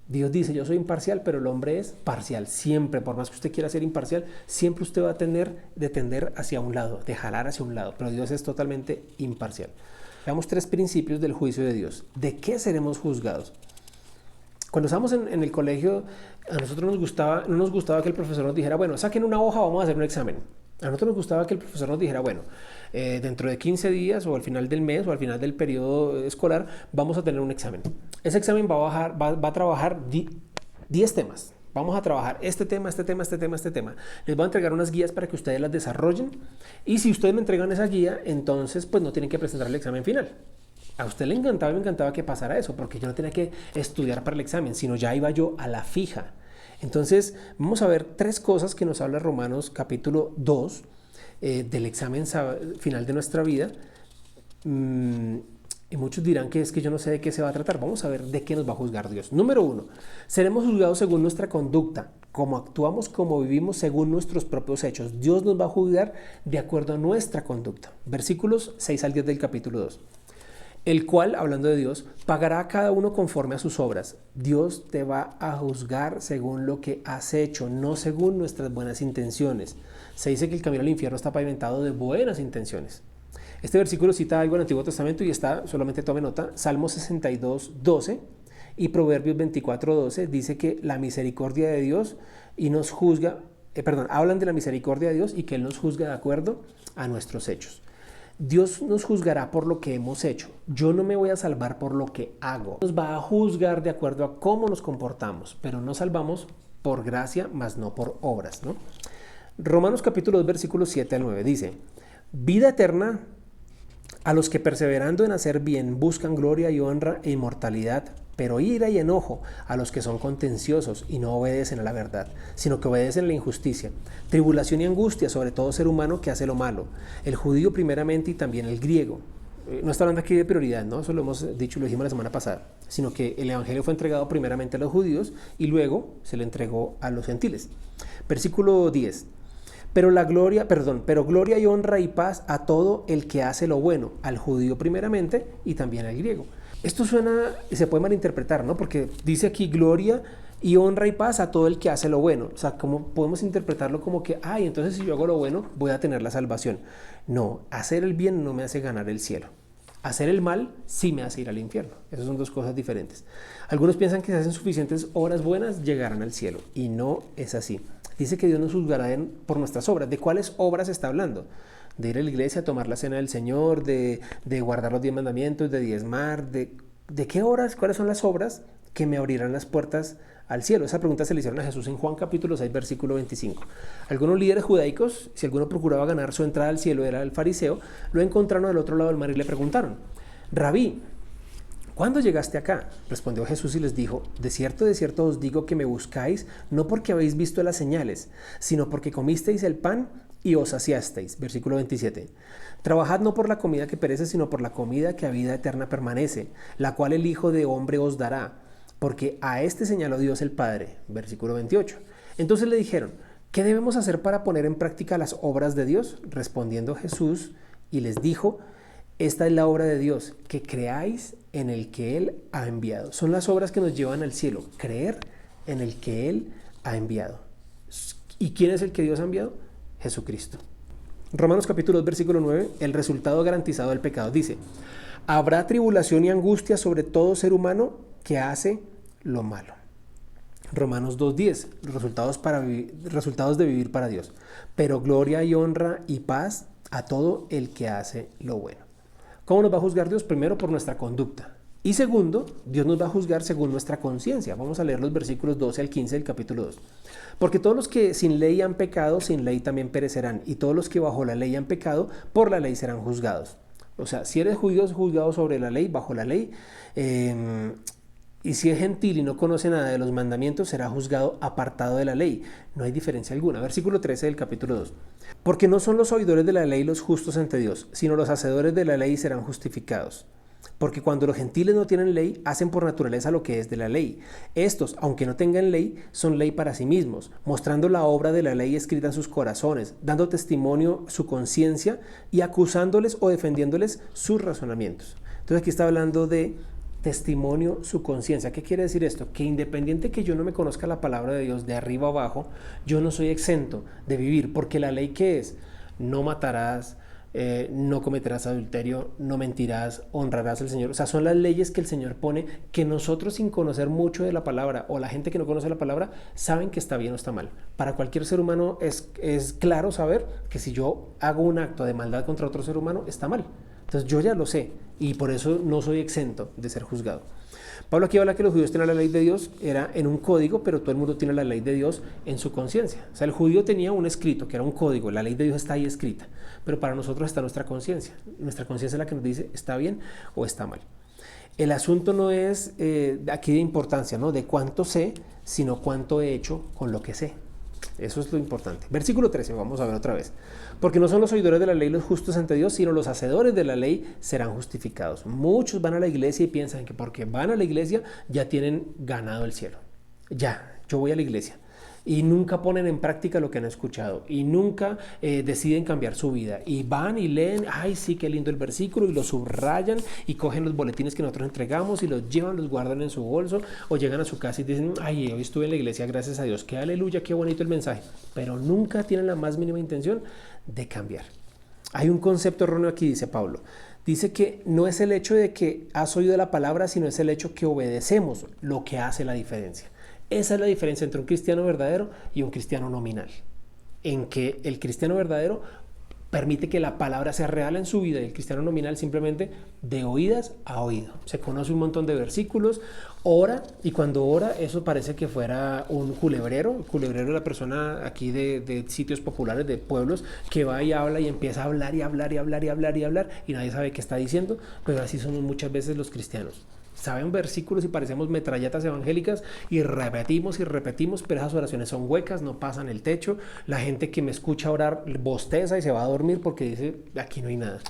Dios dice, yo soy imparcial, pero el hombre es parcial. Siempre, por más que usted quiera ser imparcial, siempre usted va a tener de tender hacia un lado, de jalar hacia un lado. Pero Dios es totalmente imparcial. Veamos 3 principios del juicio de Dios. ¿De qué seremos juzgados? Cuando estábamos en el colegio, a nosotros no nos gustaba que el profesor nos dijera, bueno, saquen una hoja, vamos a hacer un examen. A nosotros nos gustaba que el profesor nos dijera, bueno, dentro de 15 días o al final del mes o al final del periodo escolar vamos a tener un examen. Ese examen va a trabajar 10 temas. Vamos a trabajar este tema. Les voy a entregar unas guías para que ustedes las desarrollen, y si ustedes me entregan esa guía, entonces pues no tienen que presentar el examen final. A usted le encantaba y me encantaba que pasara eso, porque yo no tenía que estudiar para el examen, sino ya iba yo a la fija. Entonces, vamos a ver 3 cosas que nos habla Romanos capítulo 2 del examen final de nuestra vida. Y muchos dirán que es que yo no sé de qué se va a tratar. Vamos a ver de qué nos va a juzgar Dios. Número 1, seremos juzgados según nuestra conducta, cómo actuamos, cómo vivimos según nuestros propios hechos. Dios nos va a juzgar de acuerdo a nuestra conducta. Versículos 6 al 10 del capítulo 2. El cual, hablando de Dios, pagará a cada uno conforme a sus obras. Dios te va a juzgar según lo que has hecho, no según nuestras buenas intenciones. Se dice que el camino al infierno está pavimentado de buenas intenciones. Este versículo cita algo del Antiguo Testamento y está, solamente tome nota, Salmo 62, 12 y Proverbios 24, 12 dice que la misericordia de Dios y nos juzga, hablan de la misericordia de Dios y que Él nos juzga de acuerdo a nuestros hechos. Dios nos juzgará por lo que hemos hecho. Yo no me voy a salvar por lo que hago. Nos va a juzgar de acuerdo a cómo nos comportamos, pero nos salvamos por gracia, más no por obras, ¿no? Romanos capítulo 2, versículos 7 al 9 dice, vida eterna a los que perseverando en hacer bien buscan gloria y honra e inmortalidad, pero ira y enojo a los que son contenciosos y no obedecen a la verdad, sino que obedecen a la injusticia, tribulación y angustia sobre todo ser humano que hace lo malo, el judío primeramente y también el griego. No está hablando aquí de prioridad, ¿no? Eso lo hemos dicho, lo dijimos la semana pasada, sino que el evangelio fue entregado primeramente a los judíos y luego se le entregó a los gentiles. Versículo 10. Pero gloria y honra y paz a todo el que hace lo bueno, al judío primeramente y también al griego. Esto se puede malinterpretar, ¿no? Porque dice aquí gloria y honra y paz a todo el que hace lo bueno. O sea, ¿cómo podemos interpretarlo como que, entonces si yo hago lo bueno, voy a tener la salvación? No, hacer el bien no me hace ganar el cielo. Hacer el mal sí me hace ir al infierno. Esas son dos cosas diferentes. Algunos piensan que si hacen suficientes obras buenas, llegarán al cielo. Y no es así. Dice que Dios nos juzgará por nuestras obras. ¿De cuáles obras está hablando? De ir a la iglesia, tomar la cena del Señor, de guardar los 10 mandamientos, de diezmar. ¿De qué obras? ¿Cuáles son las obras que me abrirán las puertas al cielo? Esa pregunta se le hicieron a Jesús en Juan capítulo 6, versículo 25. Algunos líderes judaicos, si alguno procuraba ganar su entrada al cielo, era el fariseo, lo encontraron al otro lado del mar y le preguntaron, Rabí, ¿cuándo llegaste acá? Respondió Jesús y les dijo, de cierto os digo que me buscáis, no porque habéis visto las señales, sino porque comisteis el pan y os saciasteis. Versículo 27. Trabajad no por la comida que perece, sino por la comida que a vida eterna permanece, la cual el Hijo de Hombre os dará, porque a este señaló Dios el Padre. Versículo 28. Entonces le dijeron, ¿qué debemos hacer para poner en práctica las obras de Dios? Respondiendo Jesús y les dijo, esta es la obra de Dios, que creáis en el que Él ha enviado. Son las obras que nos llevan al cielo, creer en el que Él ha enviado. ¿Y quién es el que Dios ha enviado? Jesucristo. Romanos capítulo 2, versículo 9, el resultado garantizado del pecado dice, habrá tribulación y angustia sobre todo ser humano que hace lo malo. Romanos 2.10, resultados de vivir para Dios, pero gloria y honra y paz a todo el que hace lo bueno. ¿Cómo nos va a juzgar Dios? Primero, por nuestra conducta. Y segundo, Dios nos va a juzgar según nuestra conciencia. Vamos a leer los versículos 12 al 15 del capítulo 2. Porque todos los que sin ley han pecado, sin ley también perecerán. Y todos los que bajo la ley han pecado, por la ley serán juzgados. O sea, si eres judío, es juzgado sobre la ley, bajo la ley. Y si es gentil y no conoce nada de los mandamientos, será juzgado apartado de la ley. No hay diferencia alguna. Versículo 13 del capítulo 2. Porque no son los oidores de la ley los justos ante Dios, sino los hacedores de la ley serán justificados. Porque cuando los gentiles no tienen ley, hacen por naturaleza lo que es de la ley. Estos, aunque no tengan ley, son ley para sí mismos, mostrando la obra de la ley escrita en sus corazones, dando testimonio su conciencia y acusándoles o defendiéndoles sus razonamientos. Entonces aquí está hablando de testimonio su conciencia. ¿Qué quiere decir esto? Que independiente que yo no me conozca la palabra de Dios de arriba abajo, yo no soy exento de vivir, porque la ley ¿qué es? No matarás, no cometerás adulterio, no mentirás, honrarás al Señor. O sea, son las leyes que el Señor pone que nosotros sin conocer mucho de la palabra o la gente que no conoce la palabra saben que está bien o está mal. Para cualquier ser humano es claro saber que si yo hago un acto de maldad contra otro ser humano está mal. Entonces yo ya lo sé y por eso no soy exento de ser juzgado. Pablo aquí habla que los judíos tienen la ley de Dios, era en un código, pero todo el mundo tiene la ley de Dios en su conciencia. O sea, el judío tenía un escrito, que era un código, la ley de Dios está ahí escrita, pero para nosotros está nuestra conciencia. Nuestra conciencia es la que nos dice está bien o está mal. El asunto no es aquí de importancia, ¿no? De cuánto sé, sino cuánto he hecho con lo que sé. Eso es lo importante. Versículo 13, vamos a ver otra vez. Porque no son los oidores de la ley los justos ante Dios, sino los hacedores de la ley serán justificados. Muchos van a la iglesia y piensan que porque van a la iglesia ya tienen ganado el cielo. Ya, yo voy a la iglesia. Y nunca ponen en práctica lo que han escuchado y nunca deciden cambiar su vida y van y leen, ay sí, qué lindo el versículo, y lo subrayan y cogen los boletines que nosotros entregamos y los llevan, los guardan en su bolso, o llegan a su casa y dicen, ay, hoy estuve en la iglesia, gracias a Dios, qué aleluya, qué bonito el mensaje, pero nunca tienen la más mínima intención de cambiar. Hay un concepto erróneo aquí, dice Pablo. Dice que no es el hecho de que has oído la palabra, sino es el hecho que obedecemos lo que hace la diferencia. Esa es la diferencia entre un cristiano verdadero y un cristiano nominal, en que el cristiano verdadero permite que la palabra sea real en su vida y el cristiano nominal simplemente de oídas a oído. Se conoce un montón de versículos, ora, y cuando ora eso parece que fuera un culebrero. El culebrero es la persona aquí de sitios populares, de pueblos, que va y habla y empieza a hablar y hablar y hablar y hablar y hablar y nadie sabe qué está diciendo, pero así somos muchas veces los cristianos. Saben versículos y parecemos metralletas evangélicas y repetimos, pero esas oraciones son huecas, no pasan el techo. La gente que me escucha orar bosteza y se va a dormir porque dice, aquí no hay nada.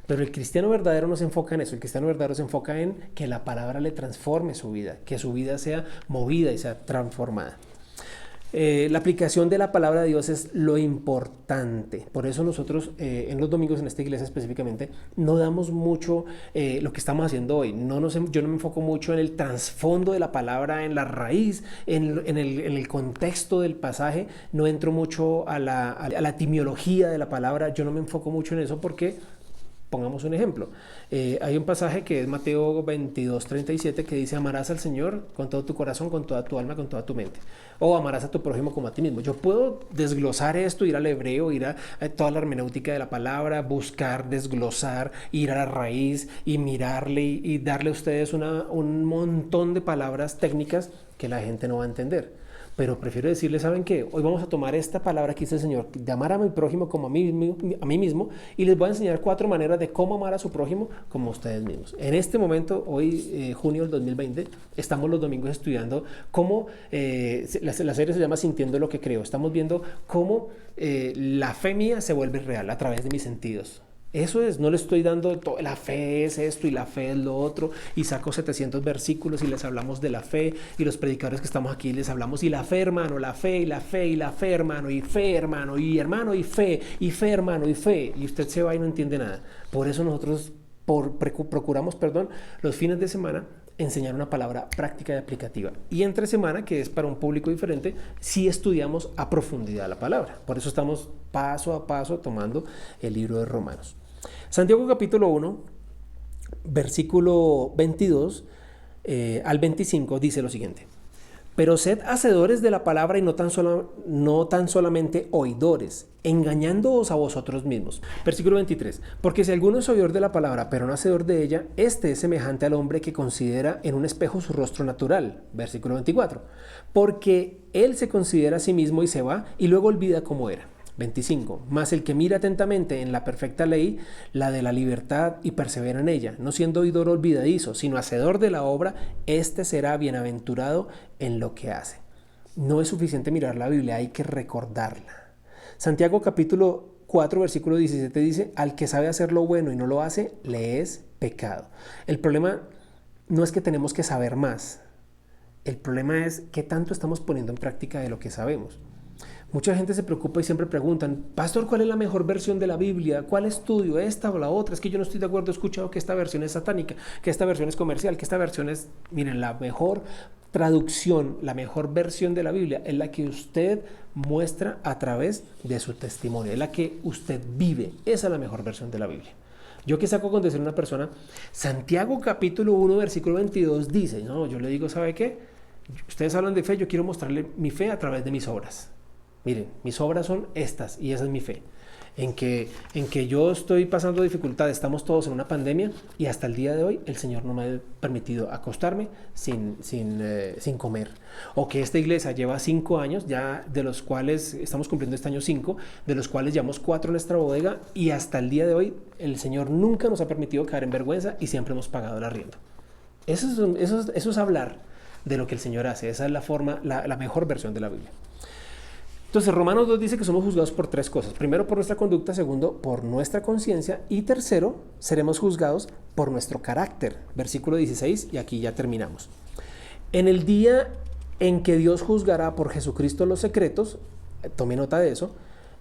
Pero el cristiano verdadero no se enfoca en eso. El cristiano verdadero se enfoca en que la palabra le transforme su vida, que su vida sea movida y sea transformada. La aplicación de la palabra de Dios es lo importante. Por eso nosotros en los domingos en esta iglesia específicamente no damos mucho lo que estamos haciendo hoy. Yo no me enfoco mucho en el trasfondo de la palabra, en la raíz, en el contexto del pasaje. No entro mucho a la etimología de la palabra. Yo no me enfoco mucho en eso porque... Pongamos un ejemplo. Hay un pasaje que es Mateo 22:37 que dice, amarás al Señor con todo tu corazón, con toda tu alma, con toda tu mente. O amarás a tu prójimo como a ti mismo. Yo puedo desglosar esto, ir al hebreo, ir a toda la hermenéutica de la palabra, buscar, desglosar, ir a la raíz y mirarle y darle a ustedes un montón de palabras técnicas que la gente no va a entender. Pero prefiero decirles, ¿saben qué? Hoy vamos a tomar esta palabra que dice el Señor, de amar a mi prójimo como a mí mismo, y les voy a enseñar 4 maneras de cómo amar a su prójimo como a ustedes mismos. En este momento, hoy, junio del 2020, estamos los domingos estudiando cómo, la serie se llama Sintiendo lo que creo. Estamos viendo cómo la fe mía se vuelve real a través de mis sentidos. Eso es, no le estoy dando la fe es esto y la fe es lo otro y saco 700 versículos y les hablamos de la fe y los predicadores que estamos aquí les hablamos y la fe hermano, la fe y la fe y la fe hermano y fe hermano y hermano y fe hermano y fe y usted se va y no entiende nada. Por eso nosotros procuramos los fines de semana enseñar una palabra práctica y aplicativa. Y entre semana, que es para un público diferente, sí estudiamos a profundidad la palabra. Por eso estamos paso a paso tomando el libro de Romanos. Santiago capítulo 1, versículo 22 al 25 dice lo siguiente. Pero sed hacedores de la palabra y no tan solamente oidores, engañándoos a vosotros mismos. Versículo 23. Porque si alguno es oidor de la palabra, pero no hacedor de ella, este es semejante al hombre que considera en un espejo su rostro natural. Versículo 24. Porque él se considera a sí mismo y se va, y luego olvida cómo era. 25. Mas el que mira atentamente en la perfecta ley, la de la libertad, y persevera en ella, no siendo oidor olvidadizo, sino hacedor de la obra, este será bienaventurado en lo que hace. No es suficiente mirar la Biblia, hay que recordarla. Santiago capítulo 4, versículo 17 dice, al que sabe hacer lo bueno y no lo hace, le es pecado. El problema no es que tenemos que saber más. El problema es qué tanto estamos poniendo en práctica de lo que sabemos. Mucha gente se preocupa y siempre preguntan, pastor, ¿cuál es la mejor versión de la Biblia? ¿Cuál estudio? ¿Esta o la otra? Es que yo no estoy de acuerdo, he escuchado que esta versión es satánica, que esta versión es comercial, que esta versión es... Miren, la mejor traducción, la mejor versión de la Biblia es la que usted muestra a través de su testimonio, es la que usted vive. Esa es la mejor versión de la Biblia. Yo que saco con decir una persona, Santiago capítulo 1, versículo 22 dice, no, yo le digo, ¿sabe qué? Ustedes hablan de fe, yo quiero mostrarle mi fe a través de mis obras. Miren, mis obras son estas y esa es mi fe. En que yo estoy pasando dificultades, estamos todos en una pandemia y hasta el día de hoy el Señor no me ha permitido acostarme sin comer. O que esta iglesia lleva 5 años, ya de los cuales estamos cumpliendo este año 5, de los cuales llevamos 4 en nuestra bodega y hasta el día de hoy el Señor nunca nos ha permitido caer en vergüenza y siempre hemos pagado el arriendo. Eso es hablar de lo que el Señor hace. Esa es la forma, la mejor versión de la Biblia. Entonces, Romanos 2 dice que somos juzgados por tres cosas. Primero, por nuestra conducta. Segundo, por nuestra conciencia. Y tercero, seremos juzgados por nuestro carácter. Versículo 16, y aquí ya terminamos. En el día en que Dios juzgará por Jesucristo los secretos, tome nota de eso,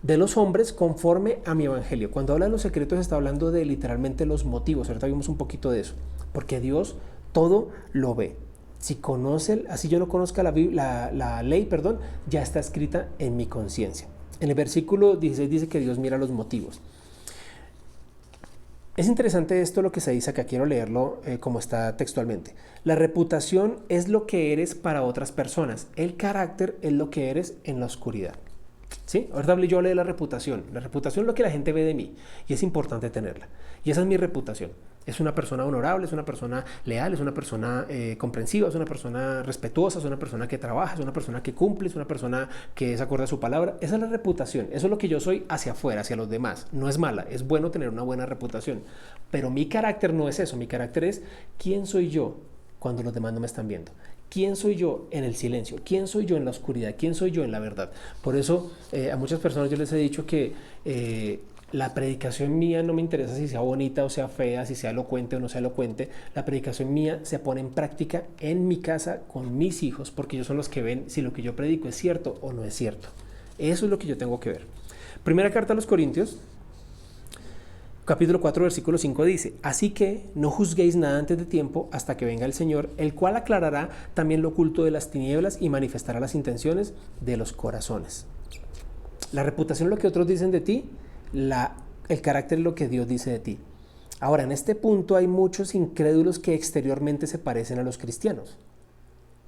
de los hombres conforme a mi evangelio. Cuando habla de los secretos está hablando de literalmente los motivos. Ahorita vimos un poquito de eso. Porque Dios todo lo ve. Si conoce, así yo no conozca la ley, ya está escrita en mi conciencia. En el versículo 16 dice que Dios mira los motivos. Es interesante esto lo que se dice acá, quiero leerlo como está textualmente. La reputación es lo que eres para otras personas. El carácter es lo que eres en la oscuridad. ¿Sí? Ahorita yo hablé de la reputación. La reputación es lo que la gente ve de mí y es importante tenerla. Y esa es mi reputación. Es una persona honorable, es una persona leal, es una persona comprensiva, es una persona respetuosa, es una persona que trabaja, es una persona que cumple, es una persona que es acorde a su palabra. Esa es la reputación. Eso es lo que yo soy hacia afuera, hacia los demás. No es mala, es bueno tener una buena reputación. Pero mi carácter no es eso. Mi carácter es quién soy yo cuando los demás no me están viendo. ¿Quién soy yo en el silencio? ¿Quién soy yo en la oscuridad? ¿Quién soy yo en la verdad? Por eso a muchas personas yo les he dicho que la predicación mía no me interesa si sea bonita o sea fea, si sea elocuente o no sea elocuente. La predicación mía se pone en práctica en mi casa con mis hijos, porque ellos son los que ven si lo que yo predico es cierto o no es cierto. Eso es lo que yo tengo que ver. Primera carta a los Corintios, capítulo 4, versículo 5 dice: así que no juzguéis nada antes de tiempo hasta que venga el Señor, el cual aclarará también lo oculto de las tinieblas y manifestará las intenciones de los corazones. La reputación es lo que otros dicen de ti, el carácter es lo que Dios dice de ti. Ahora, en este punto hay muchos incrédulos que exteriormente se parecen a los cristianos.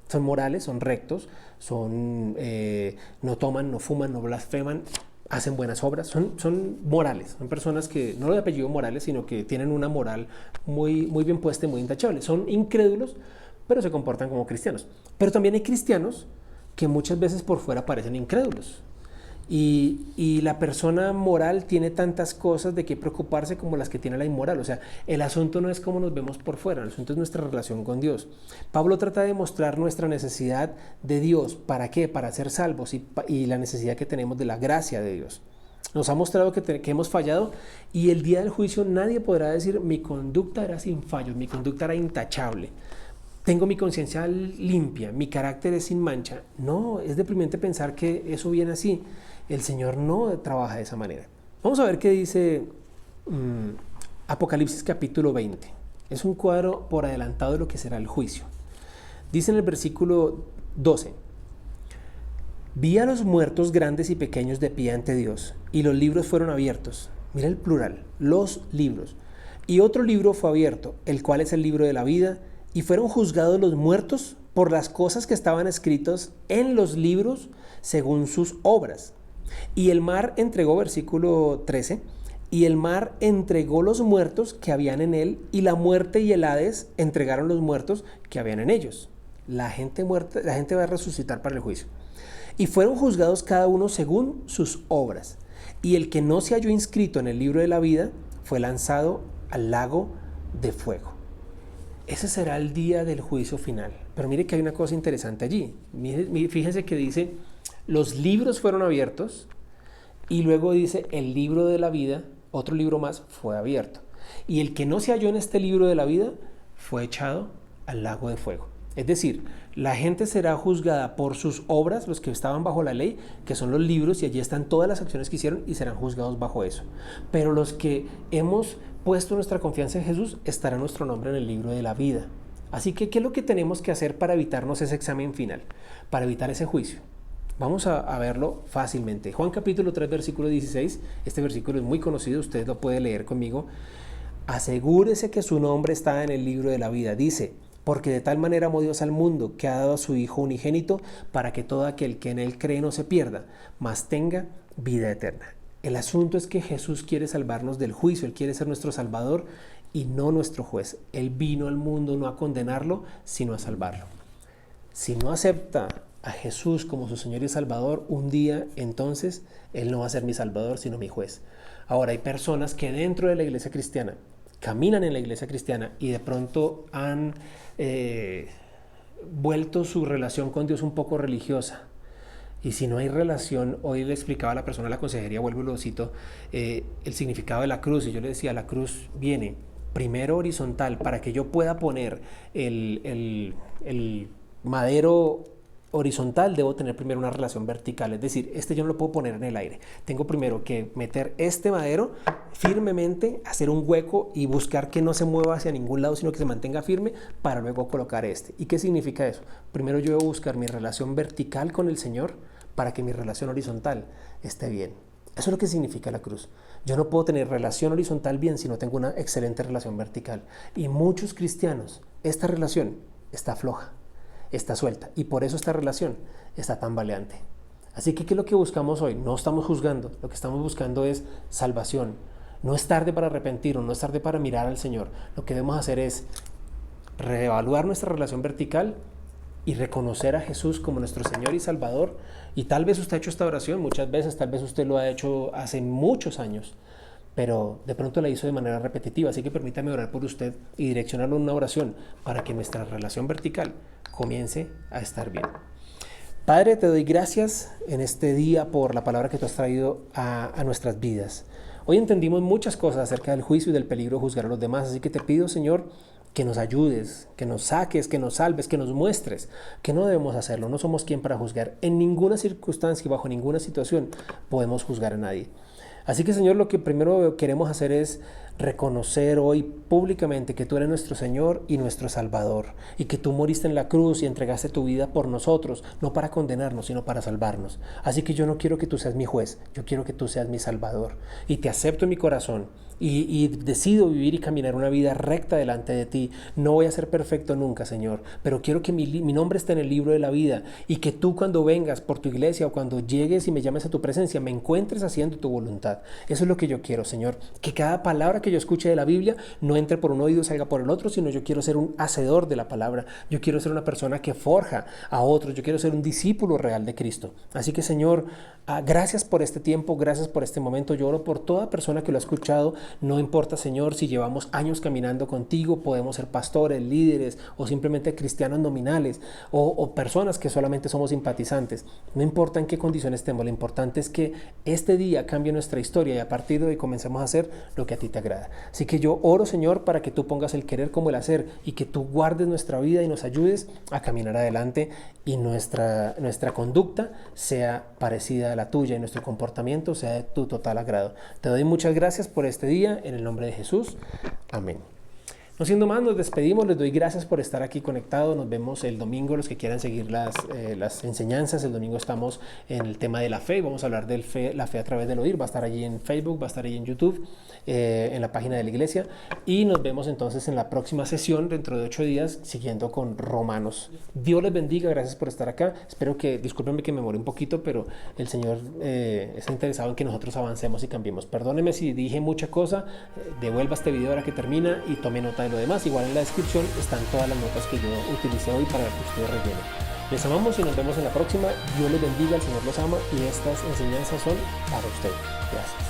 Son morales, son rectos, no toman, no fuman, no blasfeman, hacen buenas obras, son morales, son personas que, no de apellido Morales, sino que tienen una moral muy, muy bien puesta y muy intachable. Son incrédulos, pero se comportan como cristianos. Pero también hay cristianos que muchas veces por fuera parecen incrédulos. Y la persona moral tiene tantas cosas de qué preocuparse como las que tiene la inmoral. O sea, el asunto no es cómo nos vemos por fuera, el asunto es nuestra relación con Dios. Pablo trata de mostrar nuestra necesidad de Dios. ¿Para qué? Para ser salvos y la necesidad que tenemos de la gracia de Dios. Nos ha mostrado que hemos fallado y el día del juicio nadie podrá decir mi conducta era sin fallos, mi conducta era intachable. Tengo mi conciencia limpia, mi carácter es sin mancha. No, es deprimente pensar que eso viene así. El Señor no trabaja de esa manera. Vamos a ver qué dice Apocalipsis capítulo 20. Es un cuadro por adelantado de lo que será el juicio. Dice en el versículo 12: vi a los muertos grandes y pequeños de pie ante Dios, y los libros fueron abiertos. Mira el plural, los libros. Y otro libro fue abierto, el cual es el libro de la vida, y fueron juzgados los muertos por las cosas que estaban escritas en los libros según sus obras. Y el mar entregó, versículo 13, y el mar entregó los muertos que habían en él, y la muerte y el Hades entregaron los muertos que habían en ellos. La gente muerta, la gente va a resucitar para el juicio. Y fueron juzgados cada uno según sus obras. Y el que no se halló inscrito en el libro de la vida fue lanzado al lago de fuego. Ese será el día del juicio final. Pero mire que hay una cosa interesante allí. Fíjense que dice, los libros fueron abiertos, y luego dice, el libro de la vida, otro libro más, fue abierto. Y el que no se halló en este libro de la vida fue echado al lago de fuego. Es decir, la gente será juzgada por sus obras, los que estaban bajo la ley, que son los libros, y allí están todas las acciones que hicieron y serán juzgados bajo eso. Pero los que hemos puesto nuestra confianza en Jesús, estará nuestro nombre en el libro de la vida. Así que, ¿qué es lo que tenemos que hacer para evitarnos ese examen final? Para evitar ese juicio. Vamos a verlo fácilmente. Juan capítulo 3, versículo 16. Este versículo es muy conocido, usted lo puede leer conmigo. Asegúrese que su nombre está en el libro de la vida. Dice, porque de tal manera amó Dios al mundo, que ha dado a su Hijo unigénito, para que todo aquel que en él cree no se pierda, mas tenga vida eterna. El asunto es que Jesús quiere salvarnos del juicio, Él quiere ser nuestro Salvador y no nuestro juez. Él vino al mundo no a condenarlo, sino a salvarlo. Si no acepta a Jesús como su Señor y Salvador, un día entonces Él no va a ser mi Salvador, sino mi juez. Ahora, hay personas que dentro de la iglesia cristiana, caminan en la iglesia cristiana y de pronto han vuelto su relación con Dios un poco religiosa. Y si no hay relación, hoy le explicaba a la persona de la consejería, vuelvo y lo cito, el significado de la cruz. Y yo le decía, la cruz viene primero horizontal para que yo pueda poner el madero horizontal, debo tener primero una relación vertical, es decir, yo no lo puedo poner en el aire, tengo primero que meter este madero firmemente, hacer un hueco y buscar que no se mueva hacia ningún lado, sino que se mantenga firme para luego colocar este. ¿Y qué significa eso? Primero yo debo buscar mi relación vertical con el Señor para que mi relación horizontal esté bien. Eso es lo que significa la cruz. Yo no puedo tener relación horizontal bien si no tengo una excelente relación vertical. Y muchos cristianos, esta relación está floja, está suelta, y por eso esta relación está tan tambaleante. Así que, ¿qué es lo que buscamos hoy? No estamos juzgando, lo que estamos buscando es salvación. No es tarde para arrepentirnos, no es tarde para mirar al Señor. Lo que debemos hacer es reevaluar nuestra relación vertical y reconocer a Jesús como nuestro Señor y Salvador. Y tal vez usted ha hecho esta oración muchas veces, tal vez usted lo ha hecho hace muchos años, pero de pronto la hizo de manera repetitiva. Así que permítame orar por usted y direccionarlo en una oración para que nuestra relación vertical comience a estar bien. Padre, te doy gracias en este día por la palabra que tú has traído a nuestras vidas. Hoy entendimos muchas cosas acerca del juicio y del peligro de juzgar a los demás, así que te pido, Señor, que nos ayudes, que nos saques, que nos salves, que nos muestres que no debemos hacerlo. No somos quien para juzgar. En ninguna circunstancia y bajo ninguna situación podemos juzgar a nadie. Así que, Señor, lo que primero queremos hacer es reconocer hoy públicamente que tú eres nuestro Señor y nuestro Salvador, y que tú moriste en la cruz y entregaste tu vida por nosotros, no para condenarnos, sino para salvarnos. Así que yo no quiero que tú seas mi juez, yo quiero que tú seas mi Salvador, y te acepto en mi corazón. Y decido vivir y caminar una vida recta delante de ti. No voy a ser perfecto nunca, Señor, pero quiero que mi nombre esté en el libro de la vida, y que tú, cuando vengas por tu iglesia o cuando llegues y me llames a tu presencia, me encuentres haciendo tu voluntad. Eso es lo que yo quiero, Señor, que cada palabra que yo escuche de la Biblia no entre por un oído y salga por el otro, sino yo quiero ser un hacedor de la palabra. Yo quiero ser una persona que forja a otros. Yo quiero ser un discípulo real de Cristo. Así que, Señor, gracias por este tiempo, gracias por este momento. Yo oro por toda persona que lo ha escuchado. No importa, Señor, si llevamos años caminando contigo, podemos ser pastores, líderes o simplemente cristianos nominales o personas que solamente somos simpatizantes. No importa en qué condición estemos, lo importante es que este día cambie nuestra historia y a partir de hoy comencemos a hacer lo que a ti te agrada. Así que yo oro, Señor, para que tú pongas el querer como el hacer y que tú guardes nuestra vida y nos ayudes a caminar adelante, y nuestra conducta sea parecida a la tuya y nuestro comportamiento sea de tu total agrado. Te doy muchas gracias por este día, en el nombre de Jesús. Amén. No siendo más, nos despedimos. Les doy gracias por estar aquí conectados. Nos vemos el domingo, los que quieran seguir las enseñanzas. El domingo estamos en el tema de la fe. Vamos a hablar de la fe a través del oír. Va a estar allí en Facebook, va a estar allí en YouTube, en la página de la iglesia. Y nos vemos entonces en la próxima sesión, dentro de 8 días, siguiendo con Romanos. Dios les bendiga. Gracias por estar acá. Espero que, discúlpenme que me demoré un poquito, pero el Señor está interesado en que nosotros avancemos y cambiemos. Perdónenme si dije mucha cosa. Devuelva este video ahora que termina y tome nota de lo demás. Igual en la descripción están todas las notas que yo utilicé hoy para que ustedes rellenen. Les amamos y nos vemos en la próxima. Dios les bendiga, el Señor los ama y estas enseñanzas son para ustedes. Gracias.